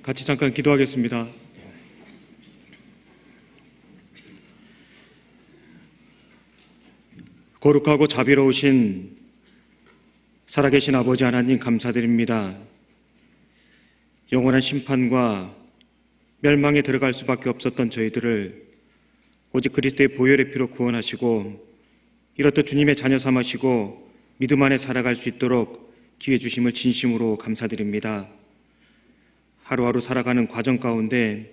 같이 잠깐 기도하겠습니다. 거룩하고 자비로우신 살아계신 아버지 하나님 감사드립니다. 영원한 심판과 멸망에 들어갈 수밖에 없었던 저희들을 오직 그리스도의 보혈의 피로 구원하시고 이렇듯 주님의 자녀 삼으시고 믿음 안에 살아갈 수 있도록 기회 주심을 진심으로 감사드립니다. 하루하루 살아가는 과정 가운데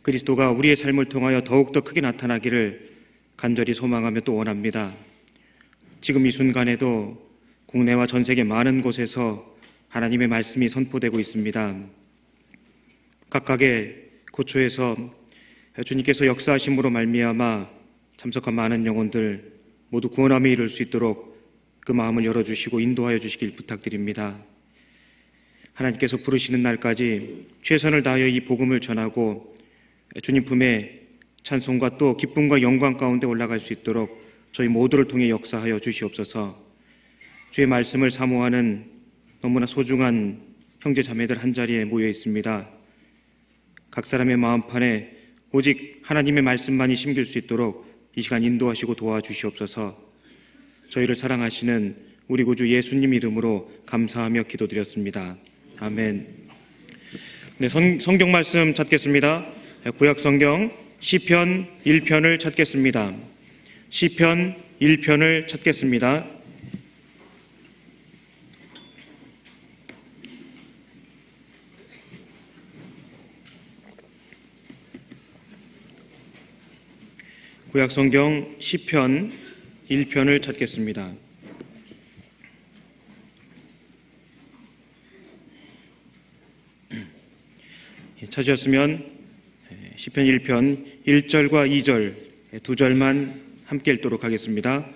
그리스도가 우리의 삶을 통하여 더욱더 크게 나타나기를 간절히 소망하며 또 원합니다. 지금 이 순간에도 국내와 전 세계 많은 곳에서 하나님의 말씀이 선포되고 있습니다. 각각의 고초에서 주님께서 역사하심으로 말미암아 참석한 많은 영혼들 모두 구원함에 이를 수 있도록 그 마음을 열어주시고 인도하여 주시길 부탁드립니다. 하나님께서 부르시는 날까지 최선을 다하여 이 복음을 전하고 주님 품에 찬송과 또 기쁨과 영광 가운데 올라갈 수 있도록 저희 모두를 통해 역사하여 주시옵소서. 주의 말씀을 사모하는 너무나 소중한 형제 자매들 한자리에 모여 있습니다. 각 사람의 마음판에 오직 하나님의 말씀만이 심길 수 있도록 이 시간 인도하시고 도와주시옵소서. 저희를 사랑하시는 우리 구주 예수님 이름으로 감사하며 기도드렸습니다. 아멘. 네, 성경 말씀 찾겠습니다. 구약 성경 시편 1편을 찾겠습니다. 시편 1편을 찾겠습니다. 구약 성경 시편 1편을 찾겠습니다. 찾으셨으면 시편 1편 1절과 2절 두 절만 함께 읽도록 하겠습니다.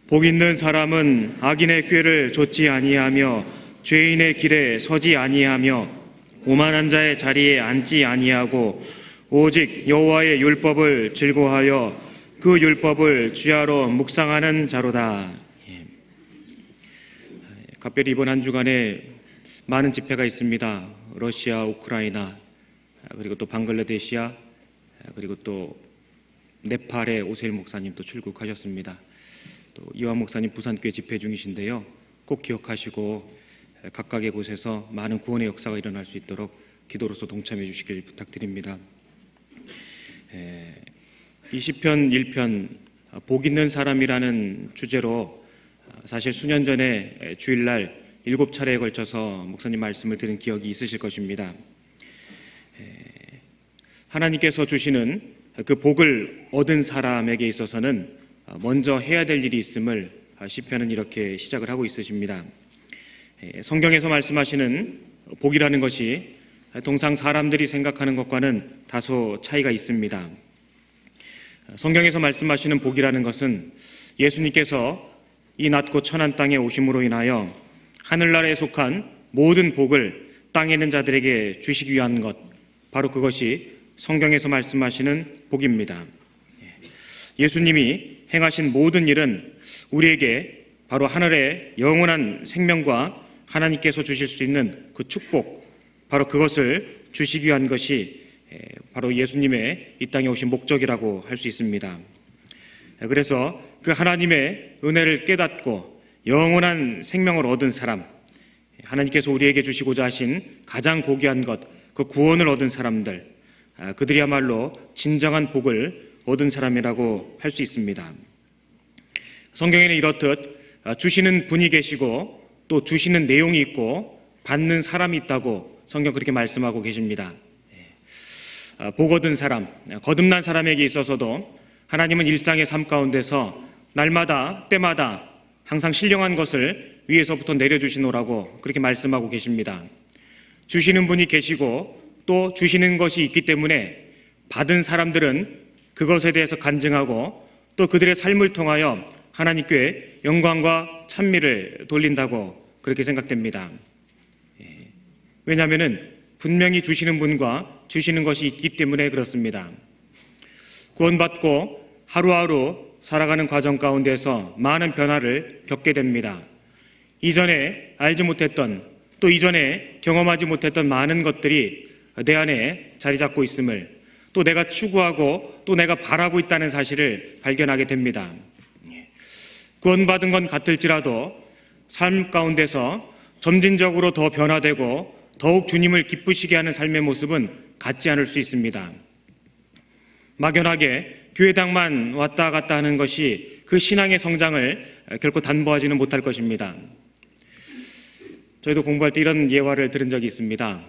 복 있는 사람은 악인의 꾀를 좇지 아니하며 죄인의 길에 서지 아니하며 오만한 자의 자리에 앉지 아니하고 오직 여호와의 율법을 즐거워하여 그 율법을 주야로 묵상하는 자로다. 각별히 이번 한 주간에 많은 집회가 있습니다. 러시아, 우크라이나, 그리고 또 방글라데시아, 그리고 또 네팔의 오세일 목사님 또 출국하셨습니다. 또 이완 목사님 부산교회 집회 중이신데요. 꼭 기억하시고 각각의 곳에서 많은 구원의 역사가 일어날 수 있도록 기도로서 동참해 주시길 부탁드립니다. 이 시편 1편 복 있는 사람이라는 주제로 사실 수년 전에 주일날 7차례에 걸쳐서 목사님 말씀을 들은 기억이 있으실 것입니다. 하나님께서 주시는 그 복을 얻은 사람에게 있어서는 먼저 해야 될 일이 있음을 시편은 이렇게 시작을 하고 있으십니다. 성경에서 말씀하시는 복이라는 것이 통상 사람들이 생각하는 것과는 다소 차이가 있습니다. 성경에서 말씀하시는 복이라는 것은 예수님께서 이 낮고 천한 땅에 오심으로 인하여 하늘나라에 속한 모든 복을 땅에 있는 자들에게 주시기 위한 것, 바로 그것이 성경에서 말씀하시는 복입니다. 예수님이 행하신 모든 일은 우리에게 바로 하늘의 영원한 생명과 하나님께서 주실 수 있는 그 축복, 바로 그것을 주시기 위한 것이 바로 예수님의 이 땅에 오신 목적이라고 할 수 있습니다. 그래서 그 하나님의 은혜를 깨닫고 영원한 생명을 얻은 사람, 하나님께서 우리에게 주시고자 하신 가장 고귀한 것, 그 구원을 얻은 사람들, 그들이야말로 진정한 복을 얻은 사람이라고 할 수 있습니다. 성경에는 이렇듯 주시는 분이 계시고 또 주시는 내용이 있고 받는 사람이 있다고 성경 그렇게 말씀하고 계십니다. 복 얻은 사람, 거듭난 사람에게 있어서도 하나님은 일상의 삶 가운데서 날마다 때마다 항상 신령한 것을 위에서부터 내려주시노라고 그렇게 말씀하고 계십니다. 주시는 분이 계시고 또 주시는 것이 있기 때문에 받은 사람들은 그것에 대해서 간증하고 또 그들의 삶을 통하여 하나님께 영광과 찬미를 돌린다고 그렇게 생각됩니다. 왜냐하면 분명히 주시는 분과 주시는 것이 있기 때문에 그렇습니다. 구원받고 하루하루 살아가는 과정 가운데서 많은 변화를 겪게 됩니다. 이전에 알지 못했던 또 이전에 경험하지 못했던 많은 것들이 내 안에 자리 잡고 있음을, 또 내가 추구하고 또 내가 바라고 있다는 사실을 발견하게 됩니다. 구원받은 건 같을지라도 삶 가운데서 점진적으로 더 변화되고 더욱 주님을 기쁘시게 하는 삶의 모습은 같지 않을 수 있습니다. 막연하게 교회당만 왔다 갔다 하는 것이 그 신앙의 성장을 결코 담보하지는 못할 것입니다. 저희도 공부할 때 이런 예화를 들은 적이 있습니다.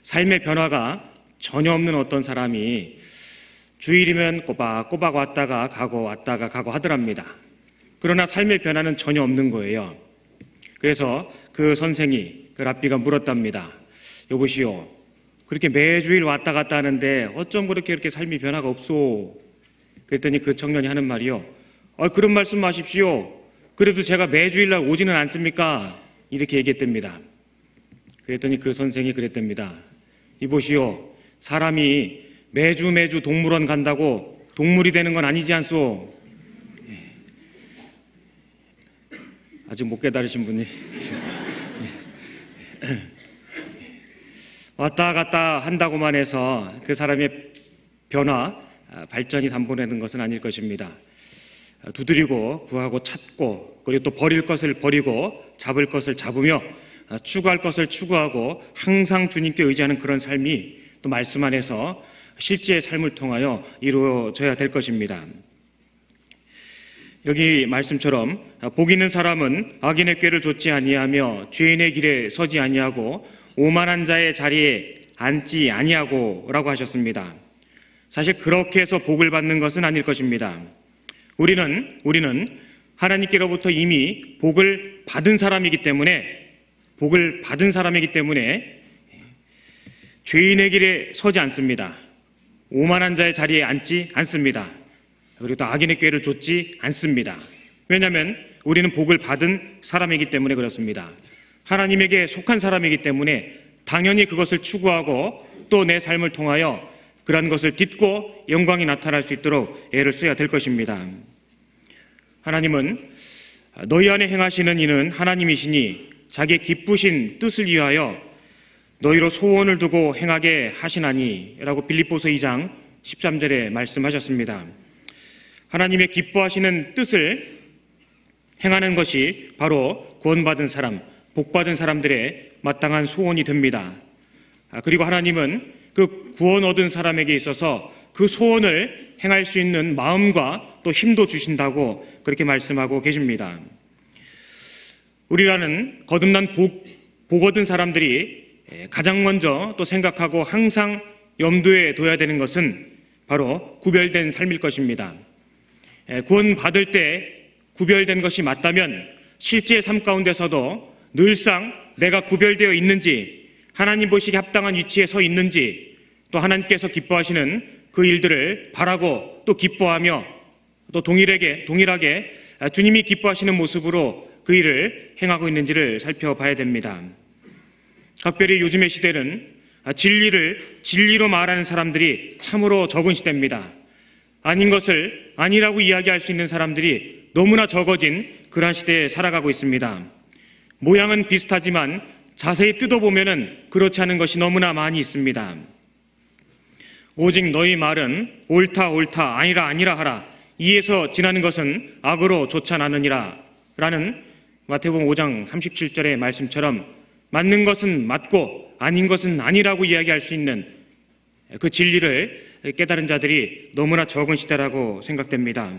삶의 변화가 전혀 없는 어떤 사람이 주일이면 꼬박꼬박 왔다가 가고 하더랍니다. 그러나 삶의 변화는 전혀 없는 거예요. 그래서 그 선생이, 그 랍비가 물었답니다. 여보시오, 그렇게 매주일 왔다 갔다 하는데 어쩜 그렇게 삶이 변화가 없소? 그랬더니 그 청년이 하는 말이요, 그런 말씀 마십시오. 그래도 제가 매주일날 오지는 않습니까? 이렇게 얘기했답니다. 그랬더니 그 선생이 그랬답니다. 이보시오, 사람이 매주 동물원 간다고 동물이 되는 건 아니지 않소? 아직 못 깨달으신 분이 왔다 갔다 한다고만 해서 그 사람의 변화, 발전이 담보되는 것은 아닐 것입니다. 두드리고 구하고 찾고, 그리고 또 버릴 것을 버리고 잡을 것을 잡으며 추구할 것을 추구하고 항상 주님께 의지하는 그런 삶이 또 말씀 안에서 실제의 삶을 통하여 이루어져야 될 것입니다. 여기 말씀처럼 복 있는 사람은 악인의 꾀를 좇지 아니하며 죄인의 길에 서지 아니하고 오만한 자의 자리에 앉지 아니하고 라고 하셨습니다. 사실 그렇게 해서 복을 받는 것은 아닐 것입니다. 우리는 하나님께로부터 이미 복을 받은 사람이기 때문에 죄인의 길에 서지 않습니다. 오만한 자의 자리에 앉지 않습니다. 그리고 또 악인의 꾀를 좇지 않습니다. 왜냐하면 우리는 복을 받은 사람이기 때문에 그렇습니다. 하나님에게 속한 사람이기 때문에 당연히 그것을 추구하고 또 내 삶을 통하여 그러한 것을 딛고 영광이 나타날 수 있도록 애를 써야 될 것입니다. 하나님은 너희 안에 행하시는 이는 하나님이시니 자기의 기쁘신 뜻을 위하여 너희로 소원을 두고 행하게 하시나니 라고 빌립보서 2장 13절에 말씀하셨습니다. 하나님의 기뻐하시는 뜻을 행하는 것이 바로 구원받은 사람, 복받은 사람들의 마땅한 소원이 됩니다. 그리고 하나님은 그 구원 얻은 사람에게 있어서 그 소원을 행할 수 있는 마음과 또 힘도 주신다고 그렇게 말씀하고 계십니다. 우리라는 거듭난 복 얻은 사람들이 가장 먼저 또 생각하고 항상 염두에 둬야 되는 것은 바로 구별된 삶일 것입니다. 구원받을 때 구별된 것이 맞다면 실제 삶 가운데서도 늘상 내가 구별되어 있는지, 하나님 보시기에 합당한 위치에 서 있는지, 또 하나님께서 기뻐하시는 그 일들을 바라고 또 기뻐하며 또 동일하게 주님이 기뻐하시는 모습으로 그 일을 행하고 있는지를 살펴봐야 됩니다. 각별히 요즘의 시대는 진리를 진리로 말하는 사람들이 참으로 적은 시대입니다. 아닌 것을 아니라고 이야기할 수 있는 사람들이 너무나 적어진 그러한 시대에 살아가고 있습니다. 모양은 비슷하지만 자세히 뜯어보면 그렇지 않은 것이 너무나 많이 있습니다. 오직 너희 말은 옳다 아니라 하라. 이에서 지나는 것은 악으로 좋지 않느니라 라는 마태복음 5장 37절의 말씀처럼 맞는 것은 맞고 아닌 것은 아니라고 이야기할 수 있는 그 진리를 깨달은 자들이 너무나 적은 시대라고 생각됩니다.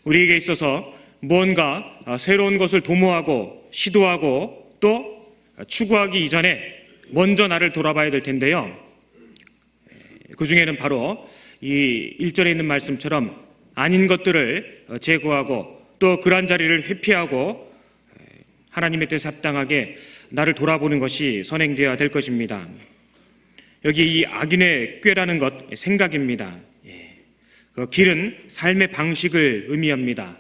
우리에게 있어서 무언가 새로운 것을 도모하고 시도하고 또 추구하기 이전에 먼저 나를 돌아봐야 될 텐데요. 그 중에는 바로 이 1절에 있는 말씀처럼 아닌 것들을 제거하고 또 그러한 자리를 회피하고 하나님의 뜻에 합당하게 나를 돌아보는 것이 선행되어야 될 것입니다. 여기 이 악인의 꾀라는 것, 생각입니다. 그 길은 삶의 방식을 의미합니다.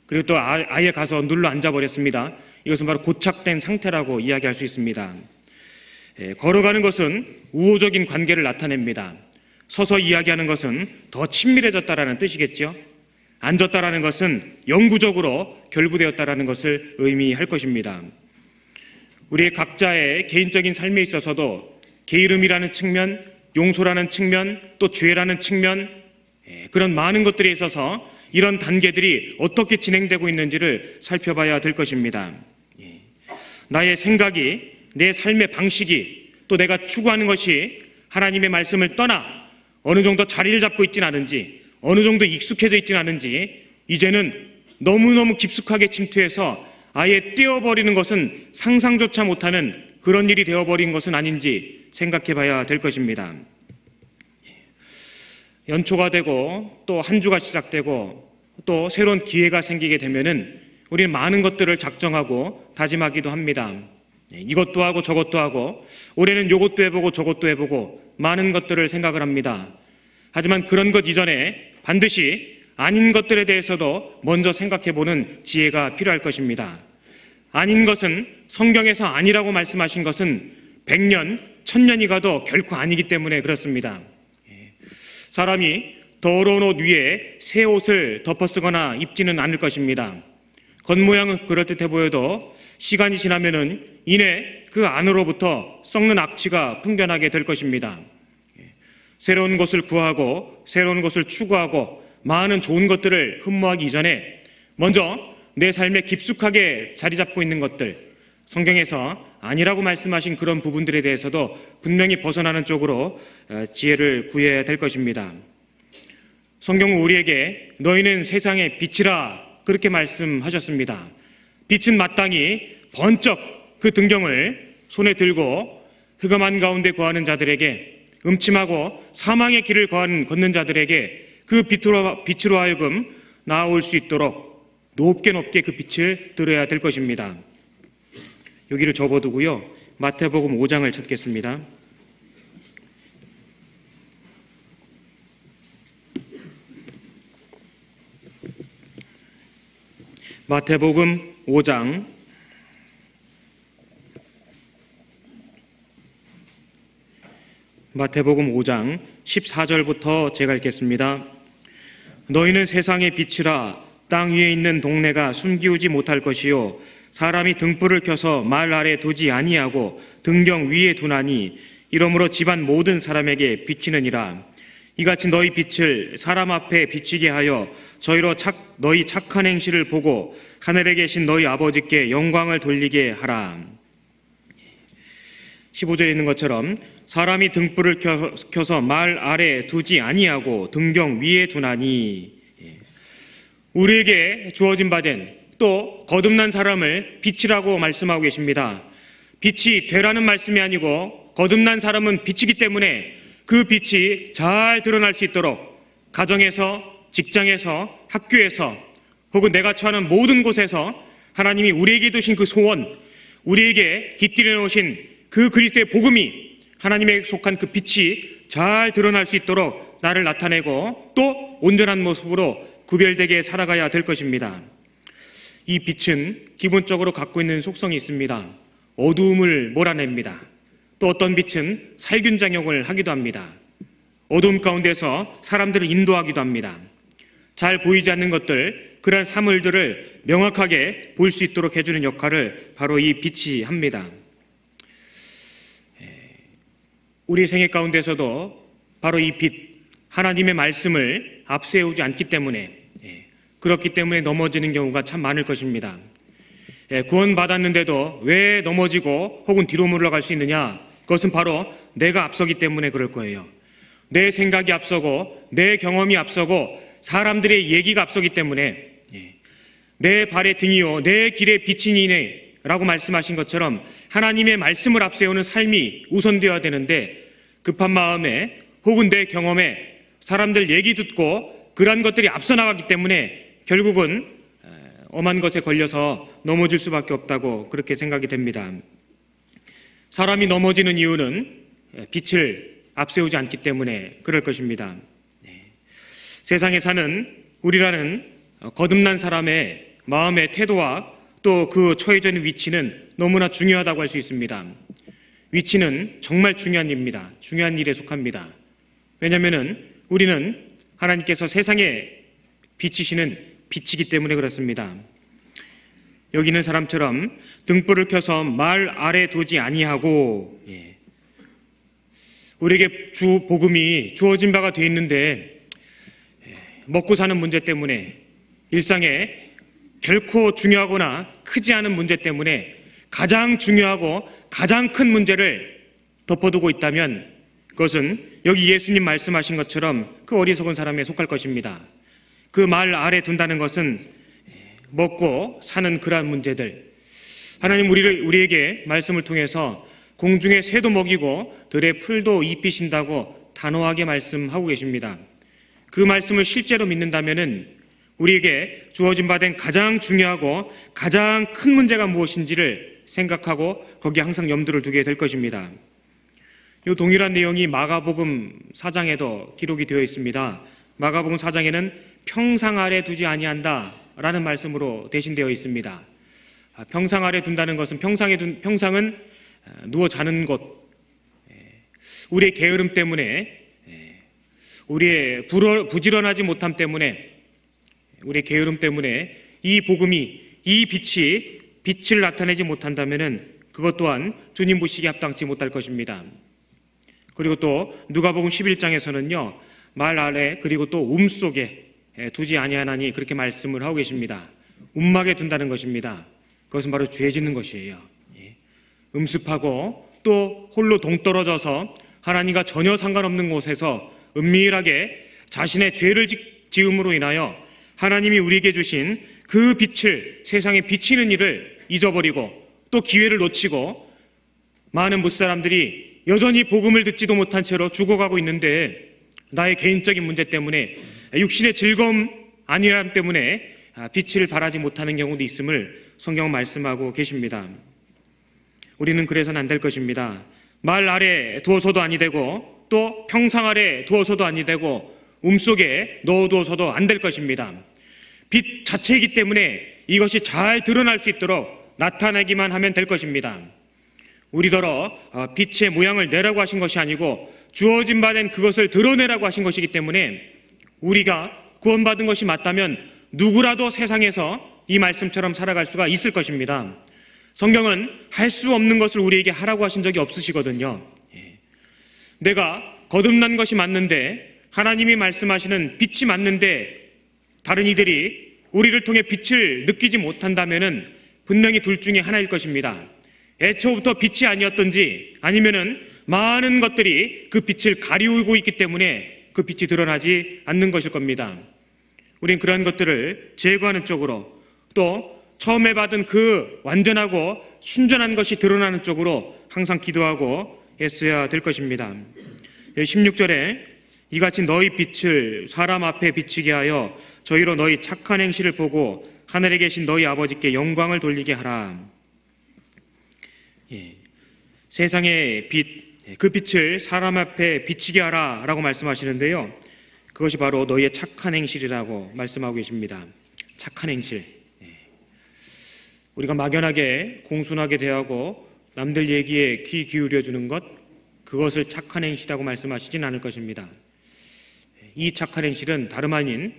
그리고 또 아예 가서 눌러 앉아버렸습니다. 이것은 바로 고착된 상태라고 이야기할 수 있습니다. 걸어가는 것은 우호적인 관계를 나타냅니다. 서서 이야기하는 것은 더 친밀해졌다라는 뜻이겠죠. 앉았다라는 것은 영구적으로 결부되었다라는 것을 의미할 것입니다. 우리의 각자의 개인적인 삶에 있어서도 게으름이라는 측면, 용서라는 측면, 또 죄라는 측면, 그런 많은 것들에 있어서 이런 단계들이 어떻게 진행되고 있는지를 살펴봐야 될 것입니다. 나의 생각이, 내 삶의 방식이, 또 내가 추구하는 것이 하나님의 말씀을 떠나 어느 정도 자리를 잡고 있지는 않은지, 어느 정도 익숙해져 있지는 않은지, 이제는 너무너무 깊숙하게 침투해서 아예 떼어버리는 것은 상상조차 못하는 그런 일이 되어버린 것은 아닌지 생각해 봐야 될 것입니다. 연초가 되고 또 한 주가 시작되고 또 새로운 기회가 생기게 되면은 우리는 많은 것들을 작정하고 다짐하기도 합니다. 이것도 하고 저것도 하고 올해는 이것도 해보고 저것도 해보고 많은 것들을 생각을 합니다. 하지만 그런 것 이전에 반드시 아닌 것들에 대해서도 먼저 생각해보는 지혜가 필요할 것입니다. 아닌 것은 성경에서 아니라고 말씀하신 것은 100년, 1000년이 가도 결코 아니기 때문에 그렇습니다. 사람이 더러운 옷 위에 새 옷을 덮어 쓰거나 입지는 않을 것입니다. 겉모양은 그럴듯해 보여도 시간이 지나면은 이내 그 안으로부터 썩는 악취가 풍겨나게 될 것입니다. 새로운 것을 구하고 새로운 것을 추구하고 많은 좋은 것들을 흠모하기 이전에 먼저 내 삶에 깊숙하게 자리 잡고 있는 것들, 성경에서 아니라고 말씀하신 그런 부분들에 대해서도 분명히 벗어나는 쪽으로 지혜를 구해야 될 것입니다. 성경은 우리에게 너희는 세상의 빛이라 그렇게 말씀하셨습니다. 빛은 마땅히 번쩍 그 등경을 손에 들고 흑암한 가운데 거하는 자들에게, 음침하고 사망의 길을 걷는 자들에게 그 빛으로 하여금 나아올 수 있도록 높게 그 빛을 들어야 될 것입니다. 여기를 접어두고요, 마태복음 5장을 찾겠습니다. 마태복음 5장 14절부터 제가 읽겠습니다. 너희는 세상의 빛이라. 땅 위에 있는 동네가 숨기우지 못할 것이요 사람이 등불을 켜서 말 아래 두지 아니하고 등경 위에 두나니 이러므로 집안 모든 사람에게 비치느니라. 이같이 너희 빛을 사람 앞에 비치게 하여 저희로 너희 착한 행실을 보고 하늘에 계신 너희 아버지께 영광을 돌리게 하라. 15절에 있는 것처럼 사람이 등불을 켜서 말 아래 두지 아니하고 등경 위에 두나니, 우리에게 주어진 바 된 또 거듭난 사람을 빛이라고 말씀하고 계십니다. 빛이 되라는 말씀이 아니고 거듭난 사람은 빛이기 때문에 그 빛이 잘 드러날 수 있도록 가정에서, 직장에서, 학교에서 혹은 내가 처하는 모든 곳에서 하나님이 우리에게 두신 그 소원, 우리에게 깃들여 놓으신 그 그리스도의 복음이, 하나님에 속한 그 빛이 잘 드러날 수 있도록 나를 나타내고 또 온전한 모습으로 구별되게 살아가야 될 것입니다. 이 빛은 기본적으로 갖고 있는 속성이 있습니다. 어두움을 몰아냅니다. 또 어떤 빛은 살균 작용을 하기도 합니다. 어두움 가운데서 사람들을 인도하기도 합니다. 잘 보이지 않는 것들, 그러한 사물들을 명확하게 볼 수 있도록 해주는 역할을 바로 이 빛이 합니다. 우리 생애 가운데서도 바로 이 빛, 하나님의 말씀을 앞세우지 않기 때문에, 그렇기 때문에 넘어지는 경우가 참 많을 것입니다. 구원받았는데도 왜 넘어지고 혹은 뒤로 물러갈 수 있느냐? 그것은 바로 내가 앞서기 때문에 그럴 거예요. 내 생각이 앞서고 내 경험이 앞서고 사람들의 얘기가 앞서기 때문에, 내 발의 등이요 내 길의 빛이니네 라고 말씀하신 것처럼 하나님의 말씀을 앞세우는 삶이 우선되어야 되는데, 급한 마음에 혹은 내 경험에 사람들 얘기 듣고 그러한 것들이 앞서 나가기 때문에 결국은 엄한 것에 걸려서 넘어질 수밖에 없다고 그렇게 생각이 됩니다. 사람이 넘어지는 이유는 빛을 앞세우지 않기 때문에 그럴 것입니다. 세상에 사는 우리라는 거듭난 사람의 마음의 태도와 또 그 처해져 있는 위치는 너무나 중요하다고 할 수 있습니다. 위치는 정말 중요한 일입니다. 중요한 일에 속합니다. 왜냐하면 우리는 하나님께서 세상에 비치시는 빛이기 때문에 그렇습니다. 여기 있는 사람처럼 등불을 켜서 말 아래 두지 아니하고, 우리에게 주 복음이 주어진 바가 되어 있는데 먹고 사는 문제 때문에 일상에 결코 중요하거나 크지 않은 문제 때문에 가장 중요하고 가장 큰 문제를 덮어두고 있다면 그것은 여기 예수님 말씀하신 것처럼 그 어리석은 사람에 속할 것입니다. 그 말 아래 둔다는 것은 먹고 사는 그러한 문제들, 하나님 우리에게 말씀을 통해서 공중의 새도 먹이고 들의 풀도 입히신다고 단호하게 말씀하고 계십니다. 그 말씀을 실제로 믿는다면 우리에게 주어진 바 된 가장 중요하고 가장 큰 문제가 무엇인지를 생각하고 거기에 항상 염두를 두게 될 것입니다. 이 동일한 내용이 마가복음 4장에도 기록이 되어 있습니다. 마가복음 4장에는 평상 아래 두지 아니한다 라는 말씀으로 대신되어 있습니다. 평상 아래 둔다는 것은 평상은 누워 자는 곳, 우리의 게으름 때문에, 우리의 부지런하지 못함 때문에, 우리의 게으름 때문에 이 복음이, 이 빛이 빛을 나타내지 못한다면 그것 또한 주님 보시기에 합당치 못할 것입니다. 그리고 또 누가복음 11장에서는요, 말 아래 그리고 또 속에 두지 아니하나니 그렇게 말씀을 하고 계십니다. 움막에 둔다는 것입니다. 그것은 바로 죄 짓는 것이에요. 음습하고 또 홀로 동떨어져서 하나님과 전혀 상관없는 곳에서 은밀하게 자신의 죄를 지음으로 인하여 하나님이 우리에게 주신 그 빛을, 세상에 비치는 일을 잊어버리고 또 기회를 놓치고 많은 무사람들이 여전히 복음을 듣지도 못한 채로 죽어가고 있는데 나의 개인적인 문제 때문에, 육신의 즐거움 안일함 때문에 빛을 발하지 못하는 경우도 있음을 성경은 말씀하고 계십니다. 우리는 그래서는 안 될 것입니다. 말 아래 두어서도 아니 되고 또 평상 아래 두어서도 아니 되고 속에 넣어두어서도 안 될 것입니다. 빛 자체이기 때문에 이것이 잘 드러날 수 있도록 나타내기만 하면 될 것입니다. 우리더러 빛의 모양을 내라고 하신 것이 아니고 주어진 바 된 그것을 드러내라고 하신 것이기 때문에 우리가 구원받은 것이 맞다면 누구라도 세상에서 이 말씀처럼 살아갈 수가 있을 것입니다. 성경은 할 수 없는 것을 우리에게 하라고 하신 적이 없으시거든요. 내가 거듭난 것이 맞는데, 하나님이 말씀하시는 빛이 맞는데 다른 이들이 우리를 통해 빛을 느끼지 못한다면 분명히 둘 중에 하나일 것입니다. 애초부터 빛이 아니었던지 아니면은 많은 것들이 그 빛을 가리우고 있기 때문에 그 빛이 드러나지 않는 것일 겁니다. 우린 그런 것들을 제거하는 쪽으로, 또 처음에 받은 그 완전하고 순전한 것이 드러나는 쪽으로 항상 기도하고 애써야 될 것입니다. 16절에 이같이 너희 빛을 사람 앞에 비치게 하여 저희로 너희 착한 행실을 보고 하늘에 계신 너희 아버지께 영광을 돌리게 하라. 세상의 빛, 그 빛을 사람 앞에 비치게 하라 라고 말씀하시는데요, 그것이 바로 너희의 착한 행실이라고 말씀하고 계십니다. 착한 행실. 우리가 막연하게 공손하게 대하고 남들 얘기에 귀 기울여주는 것, 그것을 착한 행실이라고 말씀하시진 않을 것입니다. 이 착한 행실은 다름 아닌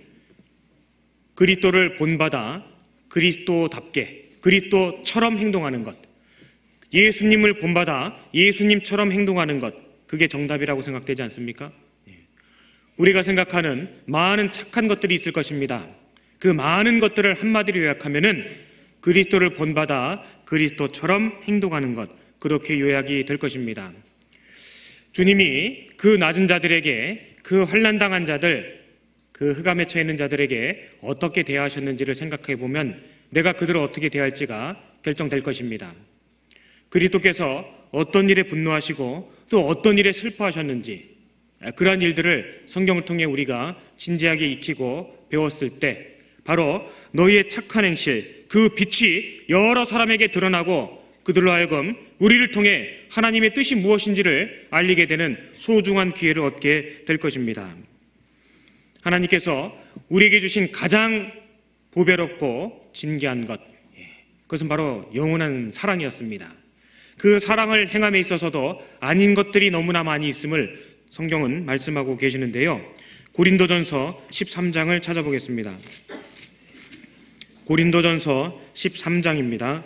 그리스도를 본받아 그리스도답게, 그리스도처럼 행동하는 것, 예수님을 본받아 예수님처럼 행동하는 것, 그게 정답이라고 생각되지 않습니까? 우리가 생각하는 많은 착한 것들이 있을 것입니다. 그 많은 것들을 한마디로 요약하면은 그리스도를 본받아 그리스도처럼 행동하는 것, 그렇게 요약이 될 것입니다. 주님이 그 낮은 자들에게, 그 환난당한 자들, 그 흑암에 처해 있는 자들에게 어떻게 대하셨는지를 생각해 보면 내가 그들을 어떻게 대할지가 결정될 것입니다. 그리스도께서 어떤 일에 분노하시고 또 어떤 일에 슬퍼하셨는지, 그러한 일들을 성경을 통해 우리가 진지하게 익히고 배웠을 때 바로 너희의 착한 행실, 그 빛이 여러 사람에게 드러나고 그들로 하여금 우리를 통해 하나님의 뜻이 무엇인지를 알리게 되는 소중한 기회를 얻게 될 것입니다. 하나님께서 우리에게 주신 가장 보배롭고 진귀한 것, 그것은 바로 영원한 사랑이었습니다. 그 사랑을 행함에 있어서도 아닌 것들이 너무나 많이 있음을 성경은 말씀하고 계시는데요, 고린도전서 13장을 찾아보겠습니다. 고린도전서 13장입니다.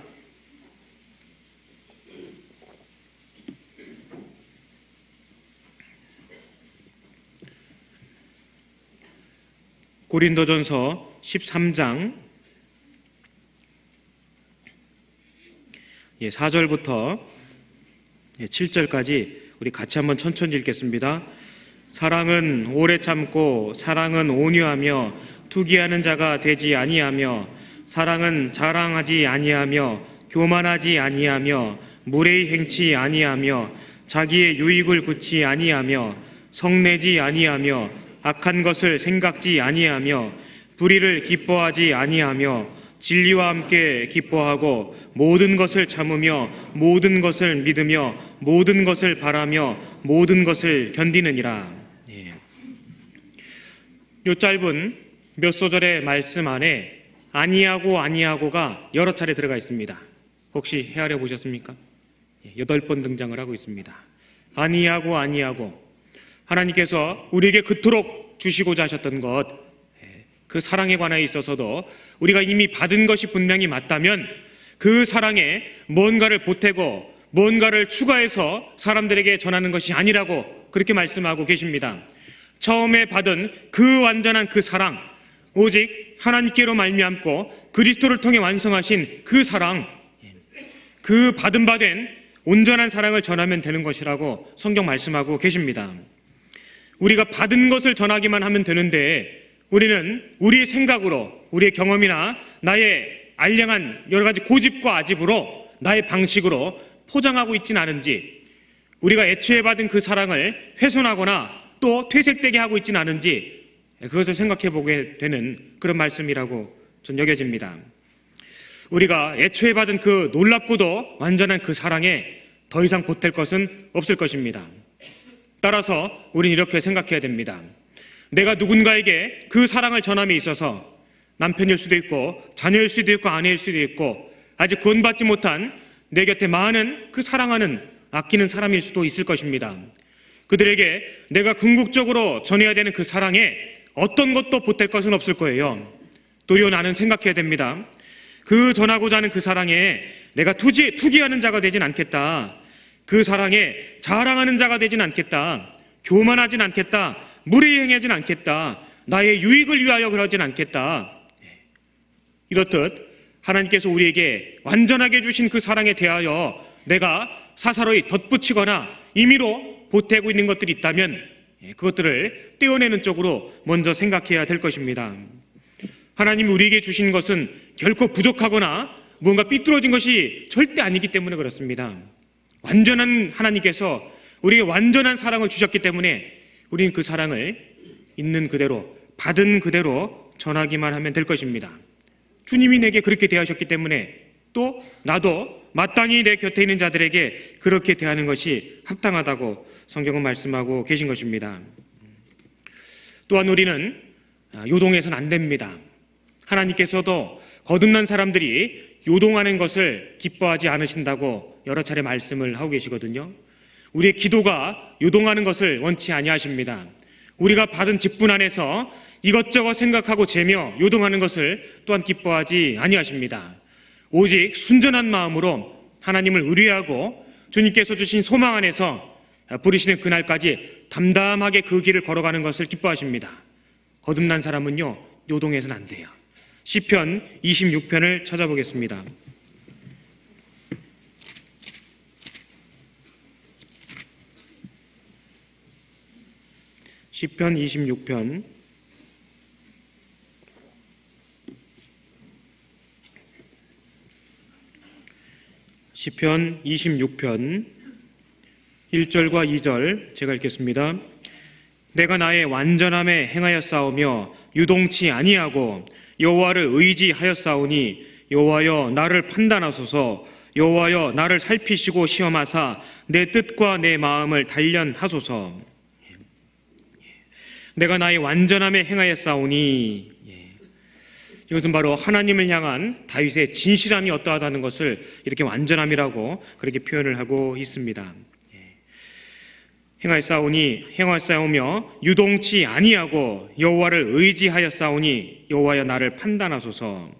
고린도전서 13장 4절부터 7절까지 우리 같이 한번 천천히 읽겠습니다. 사랑은 오래 참고 사랑은 온유하며 투기하는 자가 되지 아니하며 사랑은 자랑하지 아니하며 교만하지 아니하며 무례히 행치 아니하며 자기의 유익을 굳지 아니하며 성내지 아니하며 악한 것을 생각지 아니하며 불의를 기뻐하지 아니하며 진리와 함께 기뻐하고 모든 것을 참으며 모든 것을 믿으며 모든 것을 바라며 모든 것을 견디느니라. 이 짧은 몇 소절의 말씀 안에 아니하고가 여러 차례 들어가 있습니다. 혹시 헤아려 보셨습니까? 8번 등장을 하고 있습니다. 아니하고 하나님께서 우리에게 그토록 주시고자 하셨던 것, 그 사랑에 관해 있어서도 우리가 이미 받은 것이 분명히 맞다면 그 사랑에 뭔가를 보태고 뭔가를 추가해서 사람들에게 전하는 것이 아니라고 그렇게 말씀하고 계십니다. 처음에 받은 그 완전한 그 사랑, 오직 하나님께로 말미암고 그리스도를 통해 완성하신 그 사랑, 그 받은 바 된 온전한 사랑을 전하면 되는 것이라고 성경 말씀하고 계십니다. 우리가 받은 것을 전하기만 하면 되는데 우리는 우리의 생각으로, 우리의 경험이나 나의 알량한 여러 가지 고집과 아집으로, 나의 방식으로 포장하고 있지는 않은지, 우리가 애초에 받은 그 사랑을 훼손하거나 또 퇴색되게 하고 있지는 않은지 그것을 생각해 보게 되는 그런 말씀이라고 전 여겨집니다. 우리가 애초에 받은 그 놀랍고도 완전한 그 사랑에 더 이상 보탤 것은 없을 것입니다. 따라서 우리는 이렇게 생각해야 됩니다. 내가 누군가에게 그 사랑을 전함에 있어서 남편일 수도 있고 자녀일 수도 있고 아내일 수도 있고 아직 구원받지 못한 내 곁에 많은 그 사랑하는 아끼는 사람일 수도 있을 것입니다. 그들에게 내가 궁극적으로 전해야 되는 그 사랑에 어떤 것도 보탤 것은 없을 거예요. 도리어 나는 생각해야 됩니다. 그 전하고자 하는 그 사랑에 내가 투기하는 자가 되진 않겠다. 그 사랑에 자랑하는 자가 되진 않겠다. 교만하진 않겠다. 무례히 행하진 않겠다. 나의 유익을 위하여 그러진 않겠다. 이렇듯 하나님께서 우리에게 완전하게 주신 그 사랑에 대하여 내가 사사로이 덧붙이거나 임의로 보태고 있는 것들이 있다면 그것들을 떼어내는 쪽으로 먼저 생각해야 될 것입니다. 하나님이 우리에게 주신 것은 결코 부족하거나 무언가 삐뚤어진 것이 절대 아니기 때문에 그렇습니다. 완전한 하나님께서 우리에게 완전한 사랑을 주셨기 때문에 우리는 그 사랑을 있는 그대로, 받은 그대로 전하기만 하면 될 것입니다. 주님이 내게 그렇게 대하셨기 때문에 또 나도 마땅히 내 곁에 있는 자들에게 그렇게 대하는 것이 합당하다고 성경은 말씀하고 계신 것입니다. 또한 우리는 요동해서는 안 됩니다. 하나님께서도 거듭난 사람들이 요동하는 것을 기뻐하지 않으신다고 여러 차례 말씀을 하고 계시거든요. 우리의 기도가 요동하는 것을 원치 아니하십니다. 우리가 받은 직분 안에서 이것저것 생각하고 재며 요동하는 것을 또한 기뻐하지 아니하십니다. 오직 순전한 마음으로 하나님을 의뢰하고 주님께서 주신 소망 안에서 부르시는 그날까지 담담하게 그 길을 걸어가는 것을 기뻐하십니다. 거듭난 사람은요, 요동해서는 안 돼요. 시편 26편을 찾아보겠습니다. 시편 26편 1절과 2절 제가 읽겠습니다. 내가 나의 완전함에 행하였사오며 유동치 아니하고 여호와를 의지하였사오니 여호와여 나를 판단하소서. 여호와여 나를 살피시고 시험하사 내 뜻과 내 마음을 단련하소서. 내가 나의 완전함에 행하였사오니, 이것은 바로 하나님을 향한 다윗의 진실함이 어떠하다는 것을 이렇게 완전함이라고 그렇게 표현을 하고 있습니다. 행하였사오며 유동치 아니하고 여호와를 의지하였사오니 여호와여 나를 판단하소서.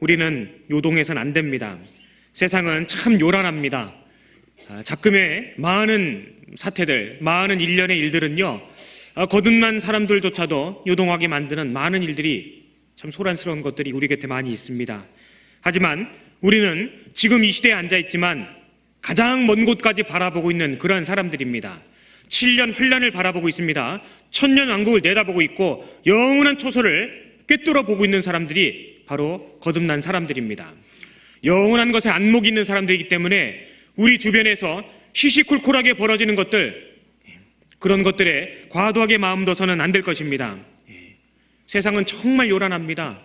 우리는 요동해서는 안 됩니다. 세상은 참 요란합니다. 작금의 많은 사태들, 많은 일련의 일들은요, 거듭난 사람들조차도 요동하게 만드는 많은 일들이, 참 소란스러운 것들이 우리 곁에 많이 있습니다. 하지만 우리는 지금 이 시대에 앉아있지만 가장 먼 곳까지 바라보고 있는 그러한 사람들입니다. 7년 환란을 바라보고 있습니다. 천년 왕국을 내다보고 있고 영원한 초소를 꿰뚫어 보고 있는 사람들이 바로 거듭난 사람들입니다. 영원한 것에 안목이 있는 사람들이기 때문에 우리 주변에서 시시콜콜하게 벌어지는 것들, 그런 것들에 과도하게 마음 둬서는 안 될 것입니다. 세상은 정말 요란합니다.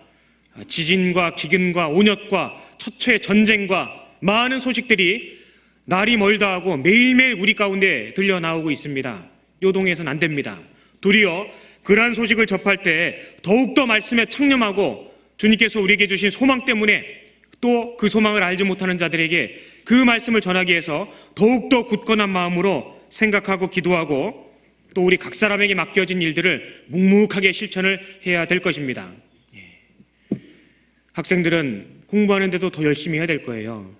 지진과 기근과 온역과 처처의 전쟁과 많은 소식들이 날이 멀다 하고 매일매일 우리 가운데 들려 나오고 있습니다. 요동해서는 안 됩니다. 도리어 그러한 소식을 접할 때 더욱더 말씀에 창념하고 주님께서 우리에게 주신 소망 때문에 또 그 소망을 알지 못하는 자들에게 그 말씀을 전하기 위해서 더욱더 굳건한 마음으로 생각하고 기도하고 또 우리 각 사람에게 맡겨진 일들을 묵묵하게 실천을 해야 될 것입니다. 학생들은 공부하는데도 더 열심히 해야 될 거예요.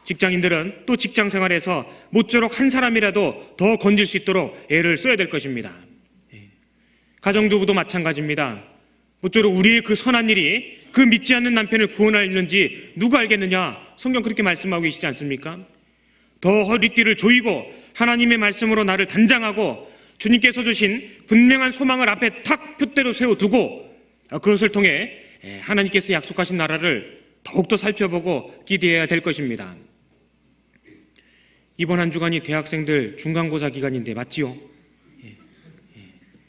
직장인들은 또 직장 생활에서 모쪼록 한 사람이라도 더 건질 수 있도록 애를 써야 될 것입니다. 가정주부도 마찬가지입니다. 모쪼록 우리의 그 선한 일이 그 믿지 않는 남편을 구원하는지 누가 알겠느냐? 성경 그렇게 말씀하고 계시지 않습니까? 더 허리띠를 조이고 하나님의 말씀으로 나를 단장하고 주님께서 주신 분명한 소망을 앞에 탁 표대로 세워두고 그것을 통해 하나님께서 약속하신 나라를 더욱더 살펴보고 기대해야 될 것입니다. 이번 한 주간이 대학생들 중간고사 기간인데 맞지요?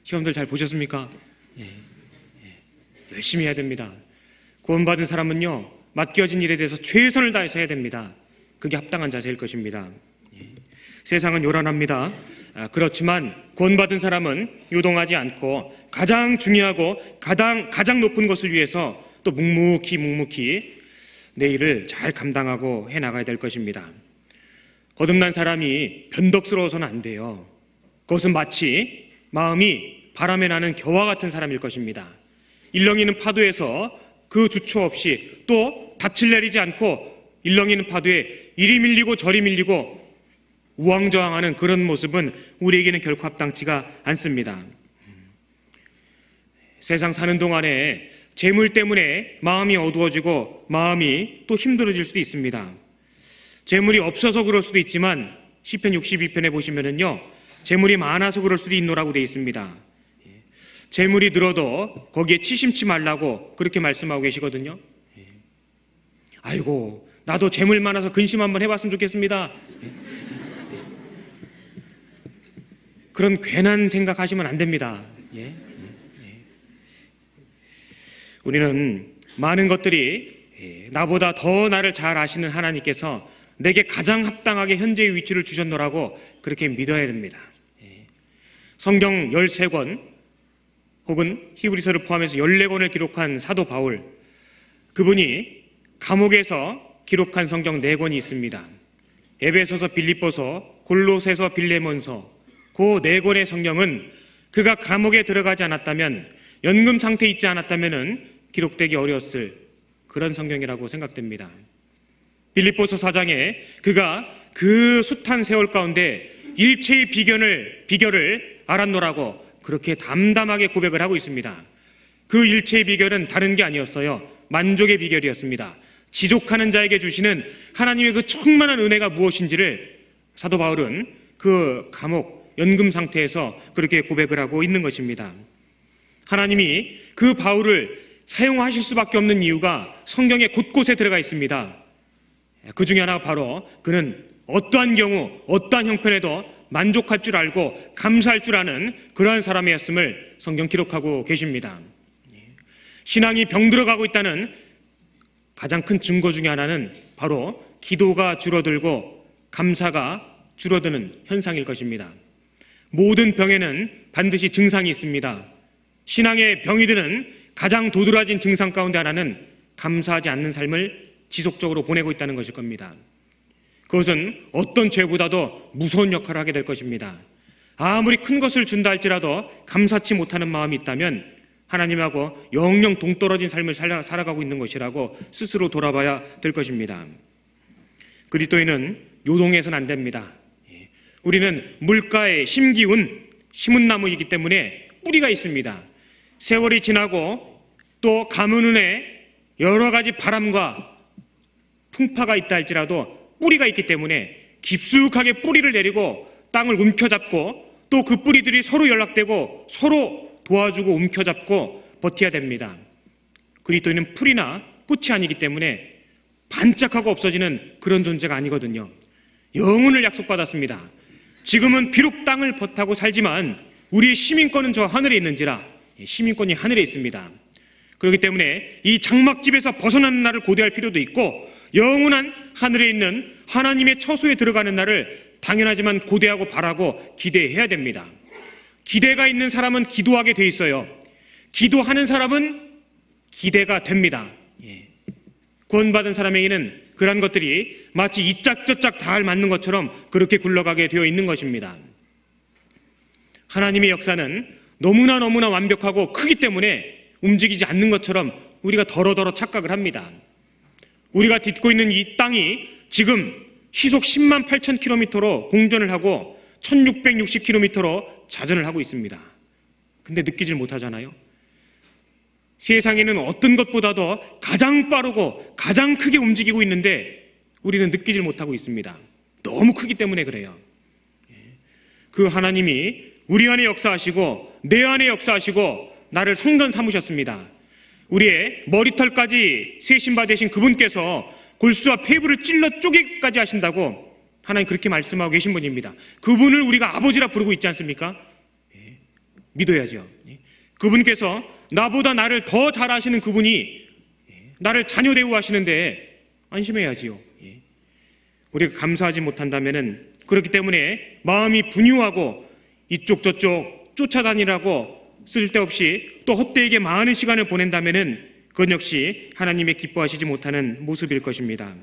시험들 잘 보셨습니까? 열심히 해야 됩니다. 구원받은 사람은요, 맡겨진 일에 대해서 최선을 다해서 해야 됩니다. 그게 합당한 자세일 것입니다. 세상은 요란합니다. 그렇지만 구원받은 사람은 요동하지 않고 가장 중요하고 가장 높은 것을 위해서 또 묵묵히 내 일을 잘 감당하고 해나가야 될 것입니다. 거듭난 사람이 변덕스러워서는 안 돼요. 그것은 마치 마음이 바람에 나는 겨와 같은 사람일 것입니다. 일렁이는 파도에서 그 주초 없이 또 닻을 내리지 않고 일렁이는 파도에 이리 밀리고 저리 밀리고 우왕좌왕하는 그런 모습은 우리에게는 결코 합당치가 않습니다. 세상 사는 동안에 재물 때문에 마음이 어두워지고 마음이 또 힘들어질 수도 있습니다. 재물이 없어서 그럴 수도 있지만 시편 62편에 보시면은요, 재물이 많아서 그럴 수도 있노라고 되어 있습니다. 재물이 늘어도 거기에 치심치 말라고 그렇게 말씀하고 계시거든요. 아이고, 나도 재물 많아서 근심 한번 해봤으면 좋겠습니다. 그런 괜한 생각하시면 안 됩니다. 우리는 많은 것들이 나보다 더 나를 잘 아시는 하나님께서 내게 가장 합당하게 현재의 위치를 주셨노라고 그렇게 믿어야 됩니다. 성경 13권 혹은 히브리서를 포함해서 14권을 기록한 사도 바울, 그분이 감옥에서 기록한 성경 4권이 있습니다. 에베소서, 빌립보서, 골로새서, 빌레몬서, 그 4권의 성경은 그가 감옥에 들어가지 않았다면, 연금 상태에 있지 않았다면 기록되기 어려웠을 그런 성경이라고 생각됩니다. 빌립보서 4장에 그가 그 숱한 세월 가운데 일체의 비결을 알았노라고 그렇게 담담하게 고백을 하고 있습니다. 그 일체의 비결은 다른 게 아니었어요. 만족의 비결이었습니다. 지족하는 자에게 주시는 하나님의 그 충만한 은혜가 무엇인지를 사도 바울은 그 감옥 연금 상태에서 그렇게 고백을 하고 있는 것입니다. 하나님이 그 바울을 사용하실 수밖에 없는 이유가 성경에 곳곳에 들어가 있습니다. 그 중에 하나가 바로 그는 어떠한 경우 어떠한 형편에도 만족할 줄 알고 감사할 줄 아는 그러한 사람이었음을 성경 기록하고 계십니다. 신앙이 병들어가고 있다는 가장 큰 증거 중에 하나는 바로 기도가 줄어들고 감사가 줄어드는 현상일 것입니다. 모든 병에는 반드시 증상이 있습니다. 신앙의 병이 드는 가장 도드라진 증상 가운데 하나는 감사하지 않는 삶을 지속적으로 보내고 있다는 것일 겁니다. 그것은 어떤 죄보다도 무서운 역할을 하게 될 것입니다. 아무리 큰 것을 준다 할지라도 감사치 못하는 마음이 있다면 하나님하고 영영 동떨어진 삶을 살아가고 있는 것이라고 스스로 돌아봐야 될 것입니다. 그리스도인은 요동해서는 안 됩니다. 우리는 물가에 심은 나무이기 때문에 뿌리가 있습니다. 세월이 지나고 또 가뭄에 여러 가지 바람과 풍파가 있다 할지라도 뿌리가 있기 때문에 깊숙하게 뿌리를 내리고 땅을 움켜잡고 또 그 뿌리들이 서로 연락되고 서로 도와주고 움켜잡고 버텨야 됩니다. 그리스도인은 풀이나 꽃이 아니기 때문에 반짝하고 없어지는 그런 존재가 아니거든요. 영혼을 약속받았습니다. 지금은 비록 땅을 버타고 살지만 우리의 시민권은 저 하늘에 있는지라. 시민권이 하늘에 있습니다. 그렇기 때문에 이 장막집에서 벗어나는 날을 고대할 필요도 있고 영원한 하늘에 있는 하나님의 처소에 들어가는 날을 당연하지만 고대하고 바라고 기대해야 됩니다. 기대가 있는 사람은 기도하게 돼 있어요. 기도하는 사람은 기대가 됩니다. 구원받은 사람에게는 그런 것들이 마치 이짝저짝 다 맞는 것처럼 그렇게 굴러가게 되어 있는 것입니다. 하나님의 역사는 너무나 완벽하고 크기 때문에 움직이지 않는 것처럼 우리가 더러더러 착각을 합니다. 우리가 딛고 있는 이 땅이 지금 시속 10만 8천 킬로미터로 공전을 하고 1660km로 자전을 하고 있습니다. 근데 느끼질 못하잖아요. 세상에는 어떤 것보다도 가장 빠르고 가장 크게 움직이고 있는데 우리는 느끼질 못하고 있습니다. 너무 크기 때문에 그래요. 그 하나님이 우리 안에 역사하시고 내 안에 역사하시고 나를 성전 삼으셨습니다. 우리의 머리털까지 세신바 되신 그분께서 골수와 폐부를 찔러 쪼개기까지 하신다고 하나님 그렇게 말씀하고 계신 분입니다. 그분을 우리가 아버지라 부르고 있지 않습니까? 믿어야죠. 그분께서 나보다 나를 더 잘 아시는 그분이 나를 자녀 대우하시는데 안심해야지요. 우리가 감사하지 못한다면은 그렇기 때문에 마음이 분유하고 이쪽 저쪽 쫓아다니라고 쓸데없이 또 헛되게 많은 시간을 보낸다면은 그건 역시 하나님의 기뻐하시지 못하는 모습일 것입니다.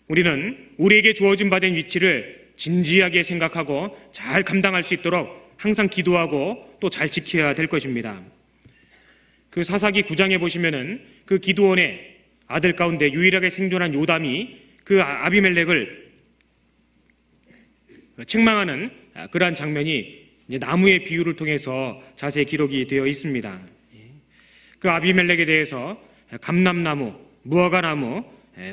우리는 우리에게 주어진 바 된 위치를 진지하게 생각하고 잘 감당할 수 있도록 항상 기도하고 또 잘 지켜야 될 것입니다. 그 사사기 9장에 보시면은 그 기드온의 아들 가운데 유일하게 생존한 요담이 그 아비멜렉을 책망하는 그러한 장면이 나무의 비유를 통해서 자세히 기록이 되어 있습니다. 그 아비멜렉에 대해서 감람나무, 무화과나무,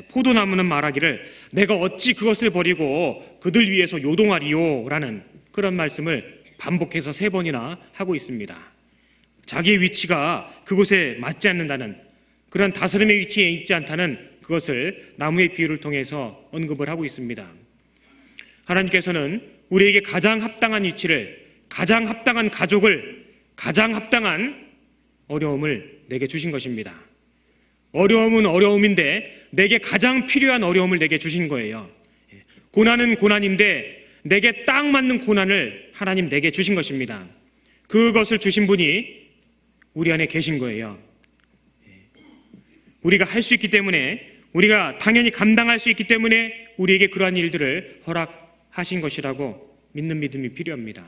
포도나무는 말하기를 내가 어찌 그것을 버리고 그들 위해서 요동하리요 라는 그런 말씀을 반복해서 3번이나 하고 있습니다. 자기의 위치가 그곳에 맞지 않는다는 그런 다스림의 위치에 있지 않다는 그것을 나무의 비유를 통해서 언급을 하고 있습니다. 하나님께서는 우리에게 가장 합당한 위치를, 가장 합당한 가족을, 가장 합당한 어려움을 내게 주신 것입니다. 어려움은 어려움인데 내게 가장 필요한 어려움을 내게 주신 거예요. 고난은 고난인데 내게 딱 맞는 고난을 하나님 내게 주신 것입니다. 그것을 주신 분이 우리 안에 계신 거예요. 우리가 할 수 있기 때문에, 우리가 당연히 감당할 수 있기 때문에 우리에게 그러한 일들을 허락하신 것이라고 믿는 믿음이 필요합니다.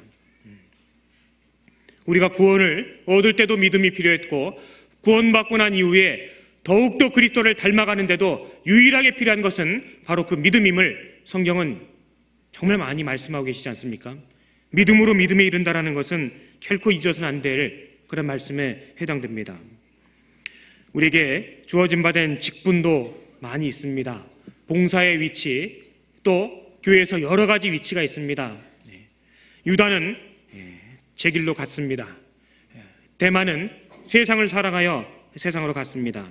우리가 구원을 얻을 때도 믿음이 필요했고 구원받고 난 이후에 더욱더 그리스도를 닮아가는데도 유일하게 필요한 것은 바로 그 믿음임을 성경은 정말 많이 말씀하고 계시지 않습니까? 믿음으로 믿음에 이른다라는 것은 결코 잊어서는 안 될 그런 말씀에 해당됩니다. 우리에게 주어진 바 된 직분도 많이 있습니다. 봉사의 위치, 또 교회에서 여러 가지 위치가 있습니다. 유다는 제 길로 갔습니다. 대만은 세상을 사랑하여 세상으로 갔습니다.